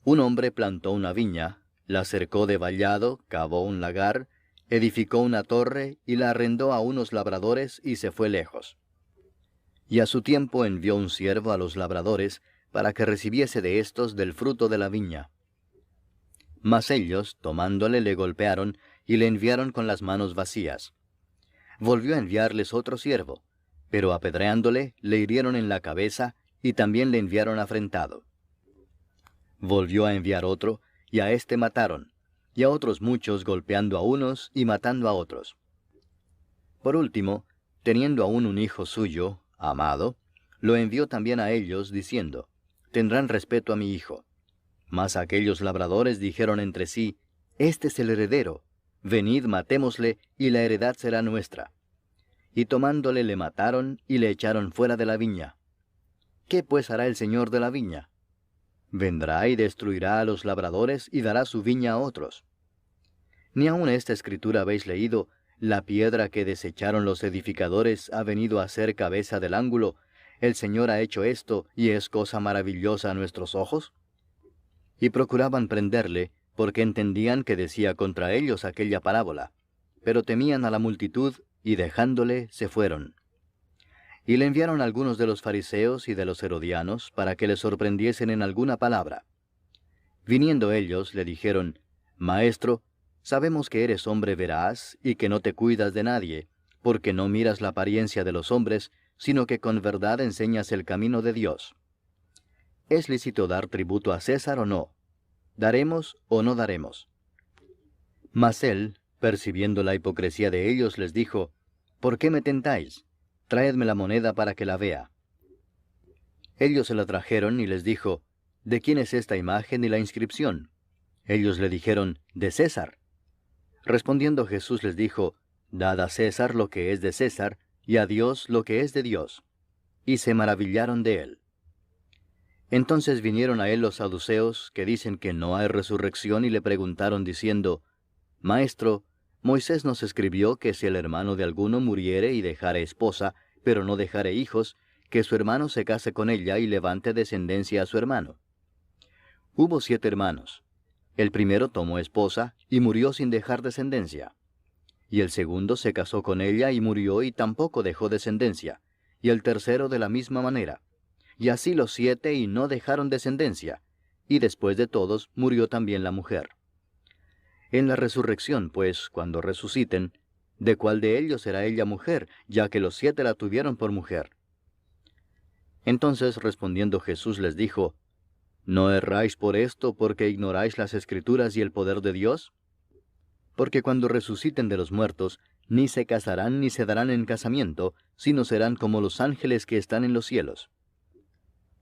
Un hombre plantó una viña, la cercó de vallado, cavó un lagar, edificó una torre y la arrendó a unos labradores y se fue lejos. Y a su tiempo envió un siervo a los labradores para que recibiese de éstos del fruto de la viña. Mas ellos, tomándole, le golpearon y le enviaron con las manos vacías. Volvió a enviarles otro siervo, pero apedreándole, le hirieron en la cabeza y también le enviaron afrentado. Volvió a enviar otro, y a éste mataron, y a otros muchos golpeando a unos y matando a otros. Por último, teniendo aún un hijo suyo, amado, lo envió también a ellos, diciendo, Tendrán respeto a mi hijo. Mas aquellos labradores dijeron entre sí, Este es el heredero, venid matémosle, y la heredad será nuestra. Y tomándole le mataron, y le echaron fuera de la viña. ¿Qué pues hará el señor de la viña? Vendrá y destruirá a los labradores, y dará su viña a otros. Ni aun esta escritura habéis leído, la piedra que desecharon los edificadores ha venido a ser cabeza del ángulo, el Señor ha hecho esto, y es cosa maravillosa a nuestros ojos. Y procuraban prenderle, porque entendían que decía contra ellos aquella parábola, pero temían a la multitud, y dejándole, se fueron. Y le enviaron algunos de los fariseos y de los herodianos, para que le sorprendiesen en alguna palabra. Viniendo ellos, le dijeron, Maestro, sabemos que eres hombre veraz, y que no te cuidas de nadie, porque no miras la apariencia de los hombres, sino que con verdad enseñas el camino de Dios. ¿Es lícito dar tributo a César o no? ¿Daremos o no daremos? Mas él, percibiendo la hipocresía de ellos, les dijo, ¿Por qué me tentáis? Traedme la moneda para que la vea. Ellos se la trajeron y les dijo, ¿De quién es esta imagen y la inscripción? Ellos le dijeron, de César. Respondiendo Jesús les dijo, Dad a César lo que es de César, y a Dios lo que es de Dios. Y se maravillaron de él. Entonces vinieron a él los saduceos, que dicen que no hay resurrección, y le preguntaron diciendo, Maestro, Moisés nos escribió que si el hermano de alguno muriere y dejare esposa, pero no dejare hijos, que su hermano se case con ella y levante descendencia a su hermano. Hubo 7 hermanos. El primero tomó esposa y murió sin dejar descendencia. Y el segundo se casó con ella y murió y tampoco dejó descendencia. Y el tercero de la misma manera. Y así los 7 y no dejaron descendencia. Y después de todos murió también la mujer. En la resurrección, pues, cuando resuciten, ¿de cuál de ellos será ella mujer, ya que los 7 la tuvieron por mujer? Entonces respondiendo Jesús les dijo, ¿No erráis por esto porque ignoráis las Escrituras y el poder de Dios? Porque cuando resuciten de los muertos, ni se casarán ni se darán en casamiento, sino serán como los ángeles que están en los cielos.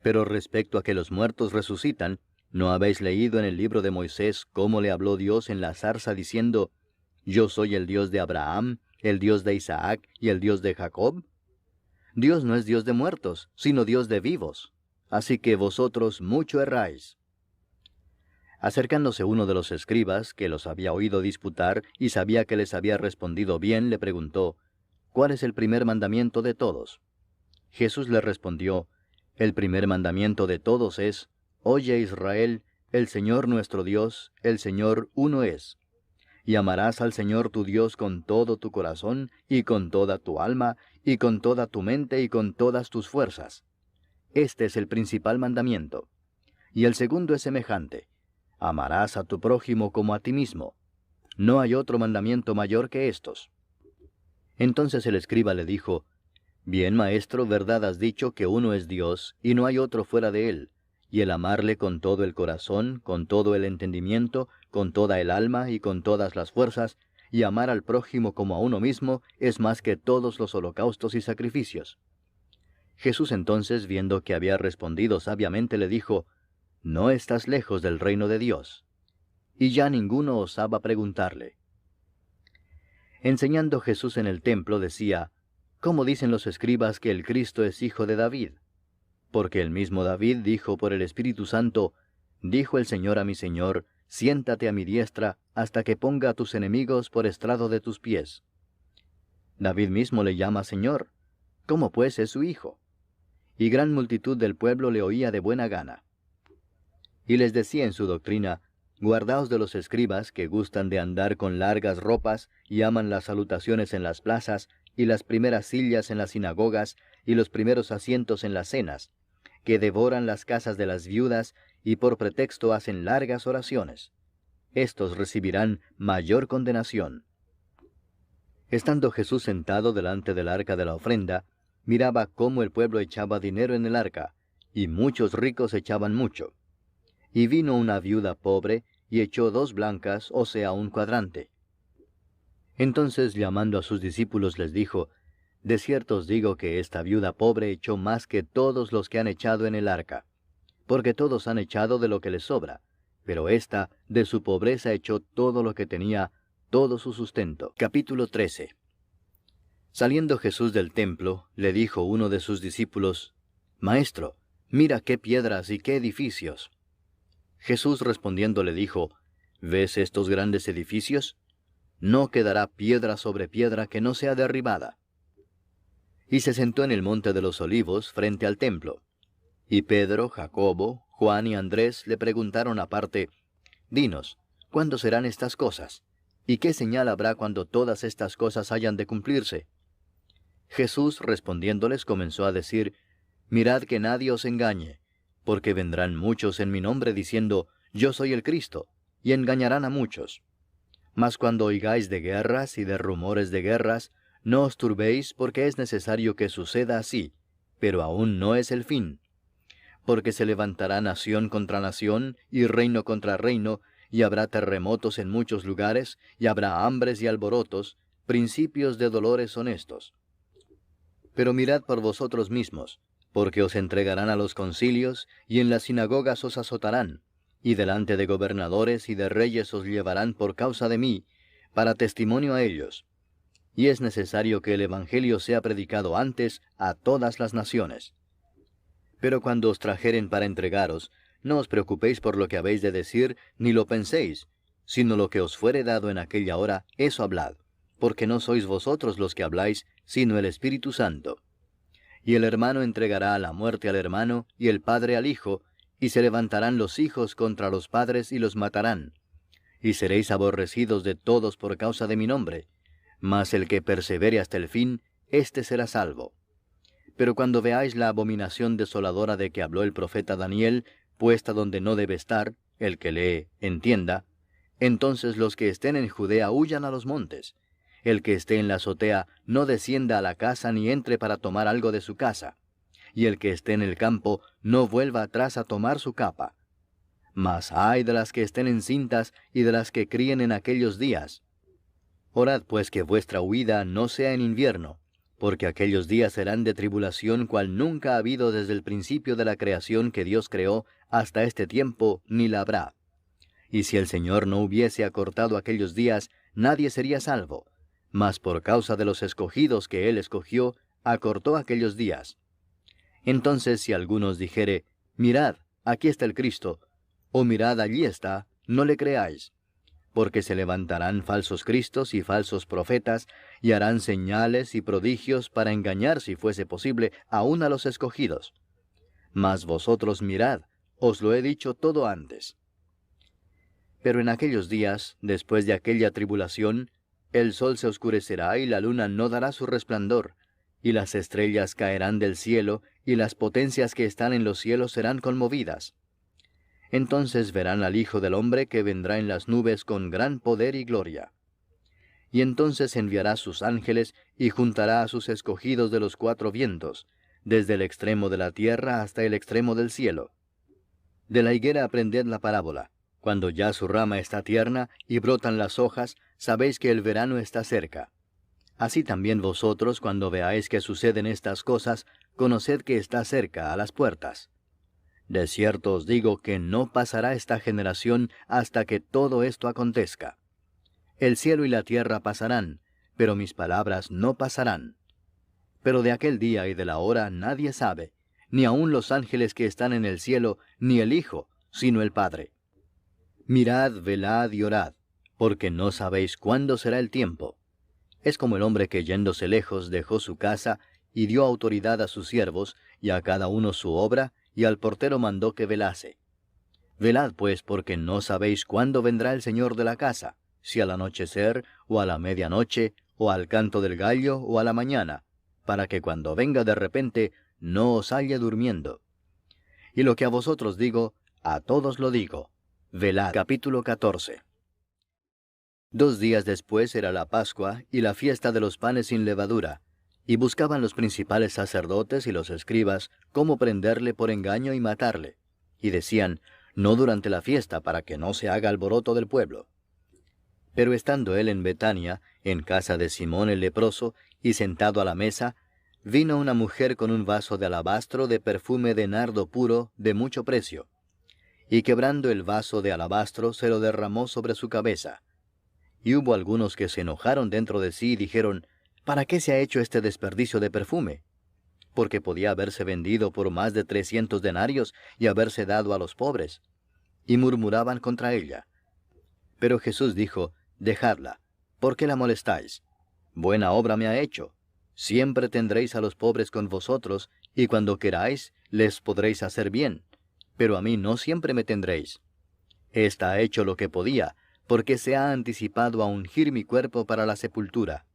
Pero respecto a que los muertos resucitan, ¿no habéis leído en el libro de Moisés cómo le habló Dios en la zarza diciendo, Yo soy el Dios de Abraham, el Dios de Isaac y el Dios de Jacob? Dios no es Dios de muertos, sino Dios de vivos. Así que vosotros mucho erráis. Acercándose uno de los escribas, que los había oído disputar y sabía que les había respondido bien, le preguntó, ¿Cuál es el primer mandamiento de todos? Jesús le respondió, El primer mandamiento de todos es, Oye Israel, el Señor nuestro Dios, el Señor uno es. Y amarás al Señor tu Dios con todo tu corazón, y con toda tu alma, y con toda tu mente, y con todas tus fuerzas. Este es el principal mandamiento. Y el segundo es semejante. Amarás a tu prójimo como a ti mismo. No hay otro mandamiento mayor que estos. Entonces el escriba le dijo, Bien, maestro, verdad has dicho que uno es Dios, y no hay otro fuera de él, y el amarle con todo el corazón, con todo el entendimiento, con toda el alma y con todas las fuerzas, y amar al prójimo como a uno mismo, es más que todos los holocaustos y sacrificios. Jesús entonces, viendo que había respondido sabiamente, le dijo, No estás lejos del reino de Dios. Y ya ninguno osaba preguntarle. Enseñando Jesús en el templo decía, ¿Cómo dicen los escribas que el Cristo es hijo de David? Porque el mismo David dijo por el Espíritu Santo, Dijo el Señor a mi Señor, Siéntate a mi diestra, hasta que ponga a tus enemigos por estrado de tus pies. David mismo le llama Señor. ¿Cómo pues es su hijo? Y gran multitud del pueblo le oía de buena gana. Y les decía en su doctrina, Guardaos de los escribas que gustan de andar con largas ropas y aman las salutaciones en las plazas, y las primeras sillas en las sinagogas, y los primeros asientos en las cenas, que devoran las casas de las viudas, y por pretexto hacen largas oraciones. Estos recibirán mayor condenación. Estando Jesús sentado delante del arca de la ofrenda, miraba cómo el pueblo echaba dinero en el arca, y muchos ricos echaban mucho. Y vino una viuda pobre, y echó 2 blancas, o sea, 1 cuadrante. Entonces, llamando a sus discípulos, les dijo, De cierto os digo que esta viuda pobre echó más que todos los que han echado en el arca, porque todos han echado de lo que les sobra, pero ésta de su pobreza echó todo lo que tenía, todo su sustento. Capítulo 13. Saliendo Jesús del templo, le dijo uno de sus discípulos, Maestro, mira qué piedras y qué edificios. Jesús respondiendo le dijo, ¿Ves estos grandes edificios? No quedará piedra sobre piedra que no sea derribada. Y se sentó en el monte de los olivos frente al templo. Y Pedro, Jacobo, Juan y Andrés le preguntaron aparte, Dinos, ¿cuándo serán estas cosas? ¿Y qué señal habrá cuando todas estas cosas hayan de cumplirse? Jesús respondiéndoles comenzó a decir, Mirad que nadie os engañe, porque vendrán muchos en mi nombre diciendo, Yo soy el Cristo, y engañarán a muchos. Mas cuando oigáis de guerras y de rumores de guerras, no os turbéis, porque es necesario que suceda así, pero aún no es el fin. Porque se levantará nación contra nación, y reino contra reino, y habrá terremotos en muchos lugares, y habrá hambres y alborotos, principios de dolores son estos. Pero mirad por vosotros mismos, porque os entregarán a los concilios, y en las sinagogas os azotarán, y delante de gobernadores y de reyes os llevarán por causa de mí, para testimonio a ellos. Y es necesario que el Evangelio sea predicado antes a todas las naciones. Pero cuando os trajeren para entregaros, no os preocupéis por lo que habéis de decir, ni lo penséis, sino lo que os fuere dado en aquella hora, eso hablad, porque no sois vosotros los que habláis, sino el Espíritu Santo. Y el hermano entregará a la muerte al hermano, y el padre al hijo, y se levantarán los hijos contra los padres y los matarán. Y seréis aborrecidos de todos por causa de mi nombre, mas el que persevere hasta el fin, éste será salvo. Pero cuando veáis la abominación desoladora de que habló el profeta Daniel, puesta donde no debe estar, el que lee, entienda, entonces los que estén en Judea huyan a los montes. El que esté en la azotea no descienda a la casa ni entre para tomar algo de su casa. Y el que esté en el campo no vuelva atrás a tomar su capa. Mas ay de las que estén encintas y de las que críen en aquellos días. Orad pues que vuestra huida no sea en invierno, porque aquellos días serán de tribulación cual nunca ha habido desde el principio de la creación que Dios creó hasta este tiempo, ni la habrá. Y si el Señor no hubiese acortado aquellos días, nadie sería salvo. Mas por causa de los escogidos que Él escogió, acortó aquellos días. Entonces si algunos dijere, mirad, aquí está el Cristo, o mirad, allí está, no le creáis. Porque se levantarán falsos cristos y falsos profetas, y harán señales y prodigios para engañar, si fuese posible, aun a los escogidos. Mas vosotros mirad, os lo he dicho todo antes. Pero en aquellos días, después de aquella tribulación, el sol se oscurecerá y la luna no dará su resplandor, y las estrellas caerán del cielo, y las potencias que están en los cielos serán conmovidas. Entonces verán al Hijo del Hombre que vendrá en las nubes con gran poder y gloria. Y entonces enviará sus ángeles y juntará a sus escogidos de los cuatro vientos, desde el extremo de la tierra hasta el extremo del cielo. De la higuera aprended la parábola. Cuando ya su rama está tierna y brotan las hojas, sabéis que el verano está cerca. Así también vosotros, cuando veáis que suceden estas cosas, conoced que está cerca, a las puertas. De cierto os digo que no pasará esta generación hasta que todo esto acontezca. El cielo y la tierra pasarán, pero mis palabras no pasarán. Pero de aquel día y de la hora nadie sabe, ni aun los ángeles que están en el cielo, ni el Hijo, sino el Padre. Mirad, velad y orad, porque no sabéis cuándo será el tiempo. Es como el hombre que yéndose lejos dejó su casa y dio autoridad a sus siervos, y a cada uno su obra, y al portero mandó que velase. Velad pues, porque no sabéis cuándo vendrá el Señor de la casa, si al anochecer, o a la medianoche, o al canto del gallo, o a la mañana, para que cuando venga de repente no os halle durmiendo. Y lo que a vosotros digo, a todos lo digo. Velad. Capítulo 14. 2 días después era la Pascua y la fiesta de los panes sin levadura, y buscaban los principales sacerdotes y los escribas cómo prenderle por engaño y matarle. Y decían, no durante la fiesta, para que no se haga alboroto del pueblo. Pero estando él en Betania, en casa de Simón el leproso, y sentado a la mesa, vino una mujer con un vaso de alabastro de perfume de nardo puro, de mucho precio. Y quebrando el vaso de alabastro, se lo derramó sobre su cabeza. Y hubo algunos que se enojaron dentro de sí y dijeron, ¿para qué se ha hecho este desperdicio de perfume? Porque podía haberse vendido por más de 300 denarios y haberse dado a los pobres. Y murmuraban contra ella. Pero Jesús dijo, dejadla, ¿por qué la molestáis? Buena obra me ha hecho. Siempre tendréis a los pobres con vosotros, y cuando queráis, les podréis hacer bien. Pero a mí no siempre me tendréis. Esta ha hecho lo que podía, porque se ha anticipado a ungir mi cuerpo para la sepultura.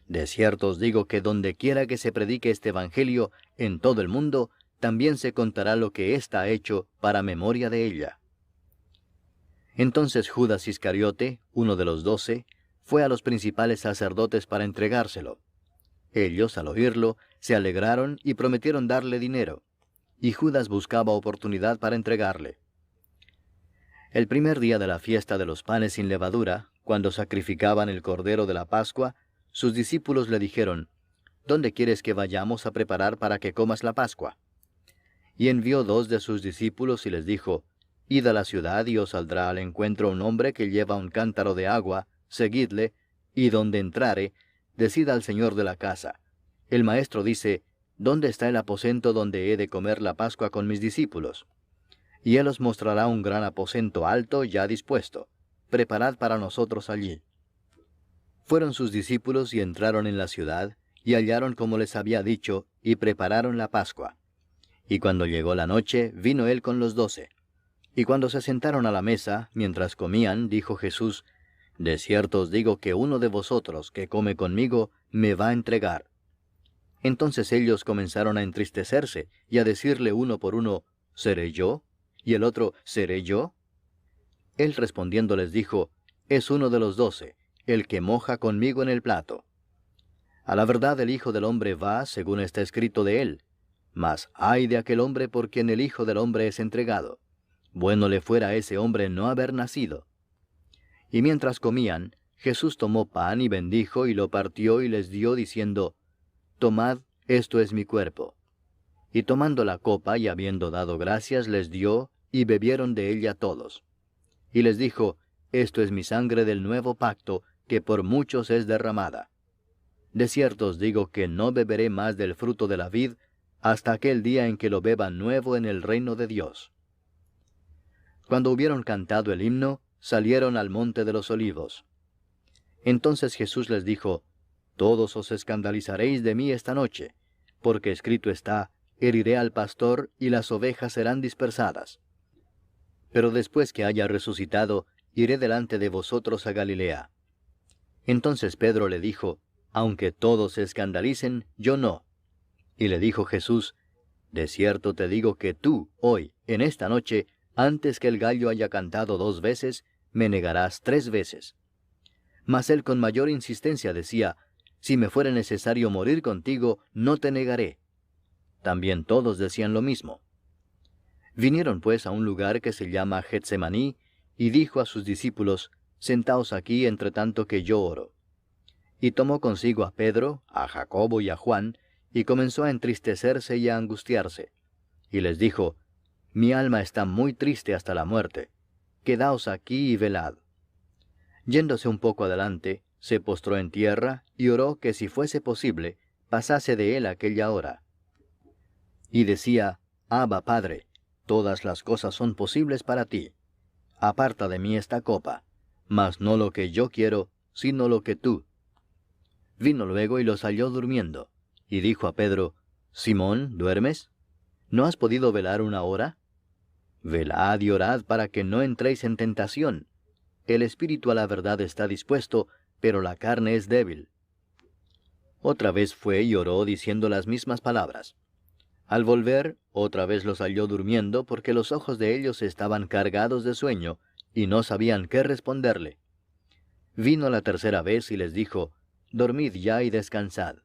De cierto os digo que donde quiera que se predique este evangelio en todo el mundo, también se contará lo que ésta ha hecho para memoria de ella. Entonces Judas Iscariote, uno de los 12, fue a los principales sacerdotes para entregárselo. Ellos, al oírlo, se alegraron y prometieron darle dinero, y Judas buscaba oportunidad para entregarle. El primer día de la fiesta de los panes sin levadura, cuando sacrificaban el cordero de la Pascua, sus discípulos le dijeron, ¿dónde quieres que vayamos a preparar para que comas la Pascua? Y envió 2 de sus discípulos y les dijo, Id a la ciudad y os saldrá al encuentro un hombre que lleva un cántaro de agua, seguidle, y donde entrare, decid al señor de la casa, el maestro dice, ¿dónde está el aposento donde he de comer la Pascua con mis discípulos? Y él os mostrará un gran aposento alto ya dispuesto. Preparad para nosotros allí. Fueron sus discípulos y entraron en la ciudad, y hallaron como les había dicho, y prepararon la Pascua. Y cuando llegó la noche, vino él con los 12. Y cuando se sentaron a la mesa, mientras comían, dijo Jesús, de cierto os digo que uno de vosotros que come conmigo, me va a entregar. Entonces ellos comenzaron a entristecerse, y a decirle uno por uno, ¿seré yo? Y el otro, ¿seré yo? Él respondiendo les dijo, es uno de los 12, el que moja conmigo en el plato. A la verdad el Hijo del Hombre va, según está escrito de él, mas ay de aquel hombre por quien el Hijo del Hombre es entregado. Bueno le fuera a ese hombre no haber nacido. Y mientras comían, Jesús tomó pan y bendijo y lo partió y les dio, diciendo, Tomad, esto es mi cuerpo. Y tomando la copa y habiendo dado gracias, les dio, y bebieron de ella todos. Y les dijo, Esto es mi sangre del nuevo pacto, que por muchos es derramada. De cierto os digo que no beberé más del fruto de la vid, hasta aquel día en que lo beba nuevo en el reino de Dios. Cuando hubieron cantado el himno, salieron al monte de los olivos. Entonces Jesús les dijo, Todos os escandalizaréis de mí esta noche, porque escrito está, heriré al pastor y las ovejas serán dispersadas. Pero después que haya resucitado, iré delante de vosotros a Galilea. Entonces Pedro le dijo, Aunque todos se escandalicen, yo no. Y le dijo Jesús, De cierto te digo que tú, hoy, en esta noche, antes que el gallo haya cantado 2 veces, me negarás 3 veces. Mas él con mayor insistencia decía, Si me fuere necesario morir contigo, no te negaré. También todos decían lo mismo. Vinieron pues a un lugar que se llama Getsemaní, y dijo a sus discípulos, Sentaos aquí entre tanto que yo oro. Y tomó consigo a Pedro, a Jacobo y a Juan, y comenzó a entristecerse y a angustiarse. Y les dijo, Mi alma está muy triste hasta la muerte. Quedaos aquí y velad. Yéndose un poco adelante, se postró en tierra, y oró que si fuese posible, pasase de él aquella hora. Y decía, Abba, Padre, todas las cosas son posibles para ti. Aparta de mí esta copa, mas no lo que yo quiero, sino lo que tú. Vino luego y los halló durmiendo, y dijo a Pedro, Simón, ¿duermes? ¿No has podido velar 1 hora? Velad y orad para que no entréis en tentación. El espíritu a la verdad está dispuesto, pero la carne es débil. Otra vez fue y oró diciendo las mismas palabras. Al volver, otra vez los halló durmiendo, porque los ojos de ellos estaban cargados de sueño, y no sabían qué responderle. Vino la tercera vez y les dijo, Dormid ya y descansad.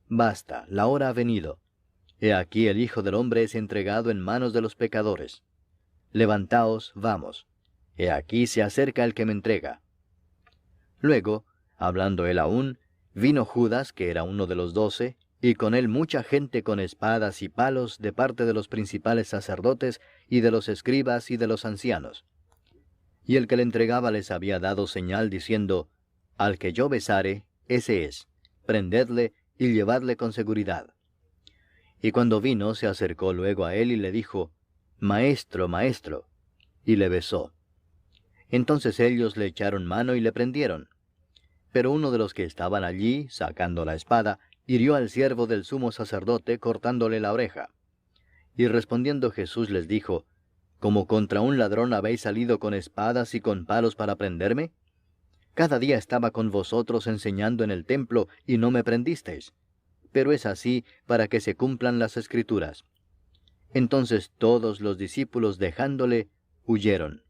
Basta, la hora ha venido. He aquí el Hijo del Hombre es entregado en manos de los pecadores. Levantaos, vamos. He aquí se acerca el que me entrega. Luego, hablando él aún, vino Judas, que era uno de los 12, y con él mucha gente con espadas y palos de parte de los principales sacerdotes y de los escribas y de los ancianos. Y el que le entregaba les había dado señal diciendo, Al que yo besare, ese es, prendedle y llevadle con seguridad. Y cuando vino, se acercó luego a él y le dijo, Maestro, Maestro, y le besó. Entonces ellos le echaron mano y le prendieron. Pero uno de los que estaban allí, sacando la espada, hirió al siervo del sumo sacerdote, cortándole la oreja. Y respondiendo Jesús les dijo, ¿Como contra un ladrón habéis salido con espadas y con palos para prenderme? Cada día estaba con vosotros enseñando en el templo, y no me prendisteis. Pero es así para que se cumplan las Escrituras. Entonces todos los discípulos, dejándole, huyeron.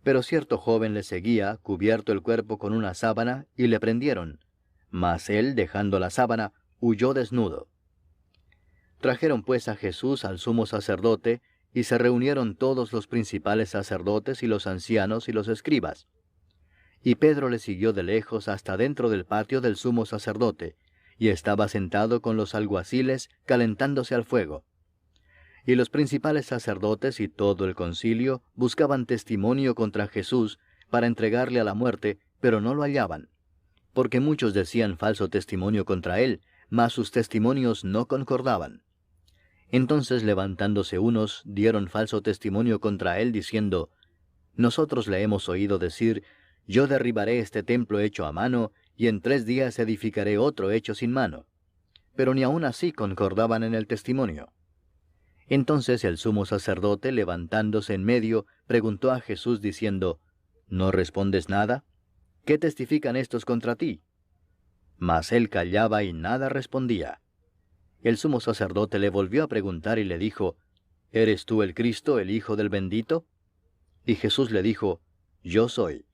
Pero cierto joven le seguía, cubierto el cuerpo con una sábana, y le prendieron. Mas él, dejando la sábana, huyó desnudo. Trajeron pues a Jesús al sumo sacerdote, y se reunieron todos los principales sacerdotes y los ancianos y los escribas. Y Pedro le siguió de lejos hasta dentro del patio del sumo sacerdote, y estaba sentado con los alguaciles, calentándose al fuego. Y los principales sacerdotes y todo el concilio buscaban testimonio contra Jesús para entregarle a la muerte, pero no lo hallaban, porque muchos decían falso testimonio contra él, mas sus testimonios no concordaban. Entonces levantándose unos, dieron falso testimonio contra él, diciendo, Nosotros le hemos oído decir, Yo derribaré este templo hecho a mano, y en 3 días edificaré otro hecho sin mano. Pero ni aun así concordaban en el testimonio. Entonces el sumo sacerdote, levantándose en medio, preguntó a Jesús diciendo, ¿No respondes nada? ¿Qué testifican estos contra ti? Mas él callaba y nada respondía. El sumo sacerdote le volvió a preguntar y le dijo, ¿Eres tú el Cristo, el Hijo del Bendito? Y Jesús le dijo, Yo soy.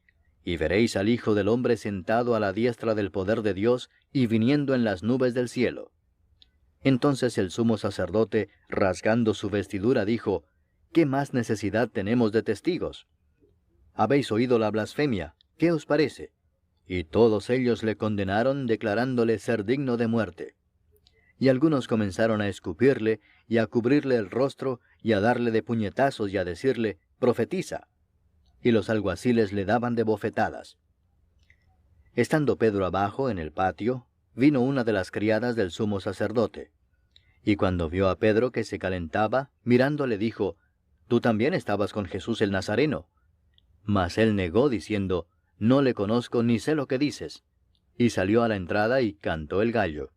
Y veréis al Hijo del Hombre sentado a la diestra del poder de Dios y viniendo en las nubes del cielo. Entonces el sumo sacerdote, rasgando su vestidura, dijo, ¿qué más necesidad tenemos de testigos? Habéis oído la blasfemia, ¿qué os parece? Y todos ellos le condenaron, declarándole ser digno de muerte. Y algunos comenzaron a escupirle, y a cubrirle el rostro, y a darle de puñetazos, y a decirle, profetiza. Y los alguaciles le daban de bofetadas. Estando Pedro abajo en el patio, vino una de las criadas del sumo sacerdote. Y cuando vio a Pedro que se calentaba, mirándole dijo, «Tú también estabas con Jesús el Nazareno». Mas él negó, diciendo, «No le conozco ni sé lo que dices». Y salió a la entrada y cantó el gallo.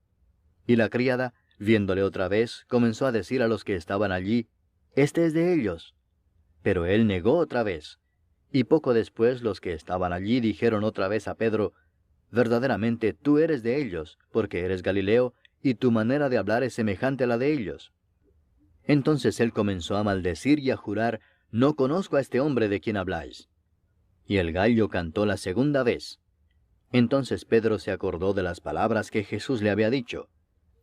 Y la criada, viéndole otra vez, comenzó a decir a los que estaban allí, «Este es de ellos». Pero él negó otra vez. Y poco después los que estaban allí dijeron otra vez a Pedro, «Verdaderamente tú eres de ellos, porque eres Galileo, y tu manera de hablar es semejante a la de ellos». Entonces él comenzó a maldecir y a jurar, «No conozco a este hombre de quien habláis». Y el gallo cantó la segunda vez. Entonces Pedro se acordó de las palabras que Jesús le había dicho,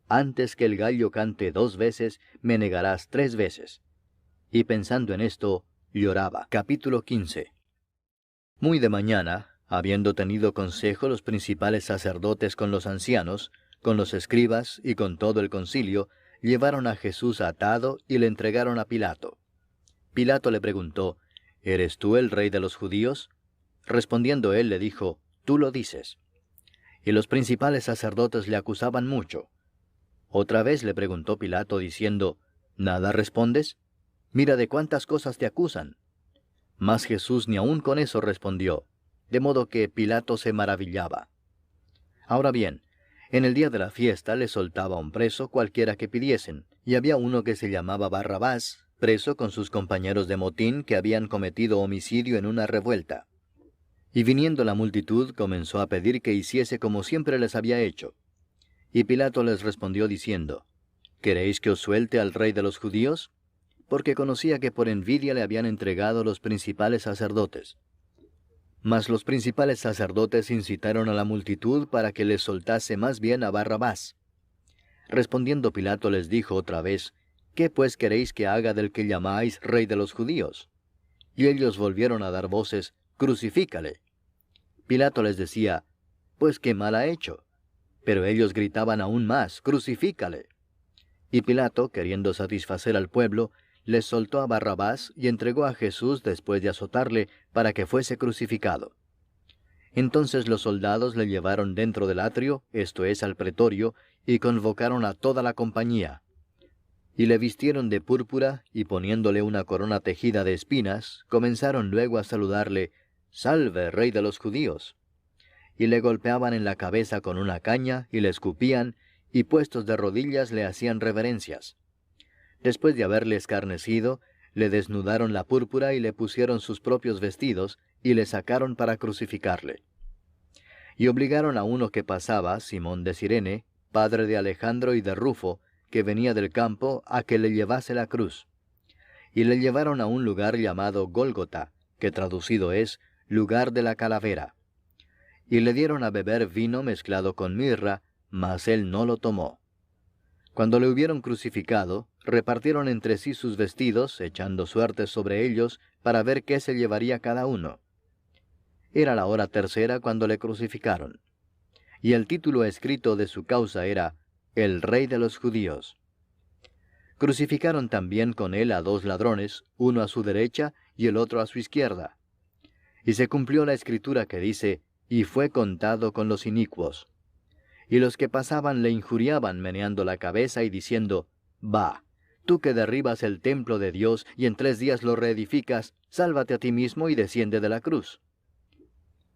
«Antes que el gallo cante 2 veces, me negarás 3 veces». Y pensando en esto, lloraba. Capítulo 15. Muy de mañana, habiendo tenido consejo los principales sacerdotes con los ancianos, con los escribas y con todo el concilio, llevaron a Jesús atado y le entregaron a Pilato. Pilato le preguntó, «¿Eres tú el rey de los judíos?». Respondiendo él le dijo, «Tú lo dices». Y los principales sacerdotes le acusaban mucho. Otra vez le preguntó Pilato diciendo, «¿Nada respondes? Mira de cuántas cosas te acusan». Mas Jesús ni aun con eso respondió, de modo que Pilato se maravillaba. Ahora bien, en el día de la fiesta le soltaba un preso cualquiera que pidiesen, y había uno que se llamaba Barrabás, preso con sus compañeros de motín que habían cometido homicidio en una revuelta. Y viniendo la multitud comenzó a pedir que hiciese como siempre les había hecho. Y Pilato les respondió diciendo, «¿Queréis que os suelte al rey de los judíos?», porque conocía que por envidia le habían entregado los principales sacerdotes. Mas los principales sacerdotes incitaron a la multitud para que les soltase más bien a Barrabás. Respondiendo Pilato les dijo otra vez, «¿Qué pues queréis que haga del que llamáis rey de los judíos?». Y ellos volvieron a dar voces, «Crucifícale». Pilato les decía, «Pues qué mal ha hecho». Pero ellos gritaban aún más, «Crucifícale». Y Pilato, queriendo satisfacer al pueblo, les soltó a Barrabás y entregó a Jesús después de azotarle para que fuese crucificado. Entonces los soldados le llevaron dentro del atrio, esto es, al pretorio, y convocaron a toda la compañía. Y le vistieron de púrpura, y poniéndole una corona tejida de espinas, comenzaron luego a saludarle, «Salve, rey de los judíos». Y le golpeaban en la cabeza con una caña, y le escupían, y puestos de rodillas le hacían reverencias. Después de haberle escarnecido, le desnudaron la púrpura y le pusieron sus propios vestidos, y le sacaron para crucificarle. Y obligaron a uno que pasaba, Simón de Cirene, padre de Alejandro y de Rufo, que venía del campo, a que le llevase la cruz. Y le llevaron a un lugar llamado Gólgota, que traducido es, lugar de la calavera. Y le dieron a beber vino mezclado con mirra, mas él no lo tomó. Cuando le hubieron crucificado, repartieron entre sí sus vestidos, echando suertes sobre ellos, para ver qué se llevaría cada uno. Era la hora tercera cuando le crucificaron. Y el título escrito de su causa era, «El Rey de los Judíos». Crucificaron también con él a 2 ladrones, uno a su derecha y el otro a su izquierda. Y se cumplió la escritura que dice, «Y fue contado con los inicuos». Y los que pasaban le injuriaban meneando la cabeza y diciendo, «Va, tú que derribas el templo de Dios y en 3 días lo reedificas, sálvate a ti mismo y desciende de la cruz».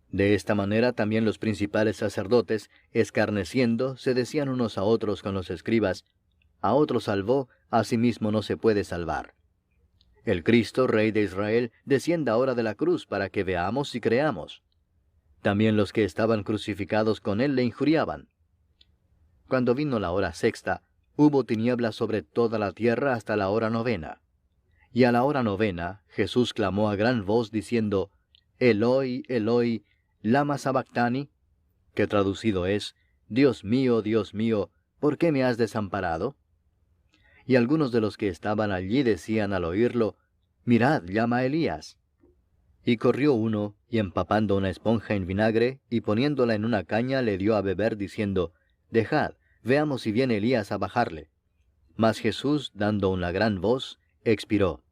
De esta manera también los principales sacerdotes, escarneciendo, se decían unos a otros con los escribas, «A otro salvó, a sí mismo no se puede salvar. El Cristo, Rey de Israel, descienda ahora de la cruz para que veamos y creamos». También los que estaban crucificados con él le injuriaban. Cuando vino la hora sexta, hubo tinieblas sobre toda la tierra hasta la hora 9. Y a la hora 9, Jesús clamó a gran voz diciendo, «Eloi, Eloi, lama sabactani», que traducido es, Dios mío, ¿por qué me has desamparado?» Y algunos de los que estaban allí decían al oírlo, mirad, llama a Elías. Y corrió uno, y empapando una esponja en vinagre, y poniéndola en una caña, le dio a beber, diciendo, Dejad, veamos si viene Elías a bajarle. Mas Jesús, dando una gran voz, expiró.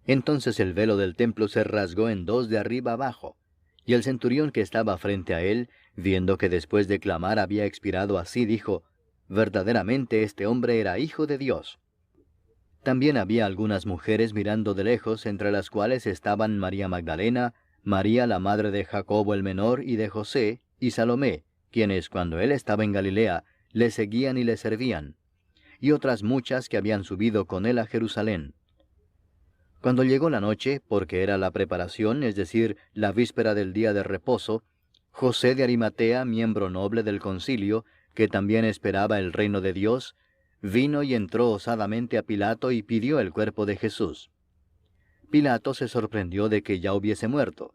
Entonces el velo del templo se rasgó en dos de arriba abajo, y el centurión que estaba frente a él, viendo que después de clamar había expirado así, dijo, Verdaderamente este hombre era hijo de Dios. También había algunas mujeres mirando de lejos, entre las cuales estaban María Magdalena, María la madre de Jacobo el menor y de José, y Salomé, quienes cuando él estaba en Galilea, le seguían y le servían, y otras muchas que habían subido con él a Jerusalén. Cuando llegó la noche, porque era la preparación, es decir, la víspera del día de reposo, José de Arimatea, miembro noble del concilio, que también esperaba el reino de Dios, vino y entró osadamente a Pilato y pidió el cuerpo de Jesús. Pilato se sorprendió de que ya hubiese muerto,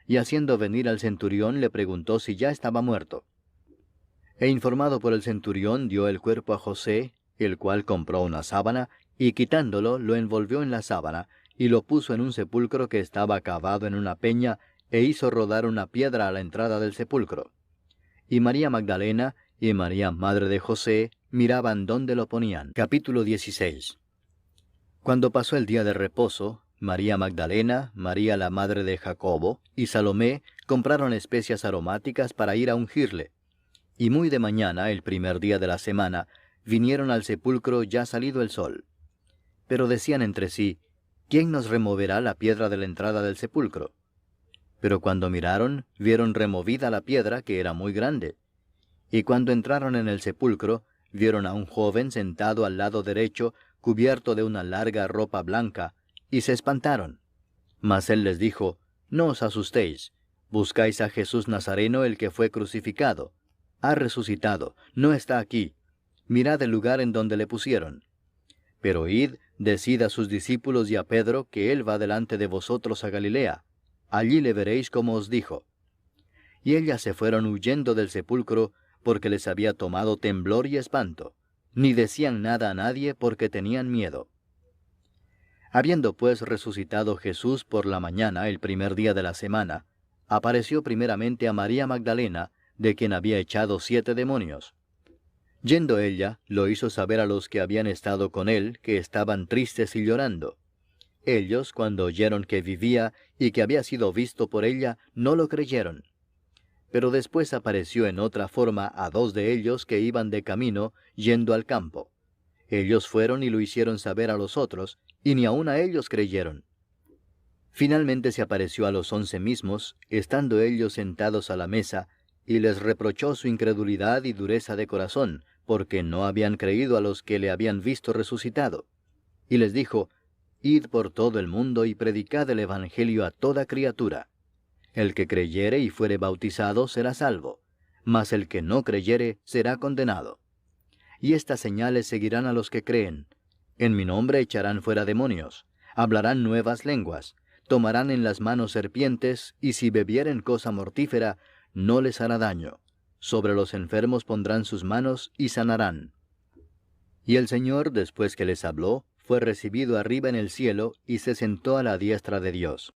y haciendo venir al centurión le preguntó si ya estaba muerto. E informado por el centurión dio el cuerpo a José, el cual compró una sábana, y quitándolo lo envolvió en la sábana, y lo puso en un sepulcro que estaba cavado en una peña, e hizo rodar una piedra a la entrada del sepulcro. Y María Magdalena y María madre de José miraban dónde lo ponían. Capítulo 16. Cuando pasó el día de reposo, María Magdalena, María la madre de Jacobo y Salomé compraron especias aromáticas para ir a ungirle. Y muy de mañana, el primer día de la semana, vinieron al sepulcro ya salido el sol. Pero decían entre sí, ¿quién nos removerá la piedra de la entrada del sepulcro? Pero cuando miraron, vieron removida la piedra, que era muy grande. Y cuando entraron en el sepulcro, vieron a un joven sentado al lado derecho, cubierto de una larga ropa blanca, y se espantaron. Mas él les dijo, No os asustéis, buscáis a Jesús Nazareno, el que fue crucificado. Ha resucitado, no está aquí. Mirad el lugar en donde le pusieron. Pero id, decid a sus discípulos y a Pedro que él va delante de vosotros a Galilea. Allí le veréis como os dijo. Y ellas se fueron huyendo del sepulcro, porque les había tomado temblor y espanto. Ni decían nada a nadie porque tenían miedo. Habiendo pues resucitado Jesús por la mañana, el primer día de la semana, apareció primeramente a María Magdalena, de quien había echado 7 demonios. Yendo ella, lo hizo saber a los que habían estado con él, que estaban tristes y llorando. Ellos, cuando oyeron que vivía y que había sido visto por ella, no lo creyeron. Pero después apareció en otra forma a 2 de ellos que iban de camino, yendo al campo. Ellos fueron y lo hicieron saber a los otros, y ni aun a ellos creyeron. Finalmente se apareció a los 11 mismos, estando ellos sentados a la mesa, y les reprochó su incredulidad y dureza de corazón, porque no habían creído a los que le habían visto resucitado. Y les dijo, Id por todo el mundo y predicad el evangelio a toda criatura. El que creyere y fuere bautizado será salvo, mas el que no creyere será condenado. Y estas señales seguirán a los que creen. En mi nombre echarán fuera demonios, hablarán nuevas lenguas, tomarán en las manos serpientes, y si bebieren cosa mortífera, no les hará daño. Sobre los enfermos pondrán sus manos y sanarán. Y el Señor, después que les habló, fue recibido arriba en el cielo, y se sentó a la diestra de Dios.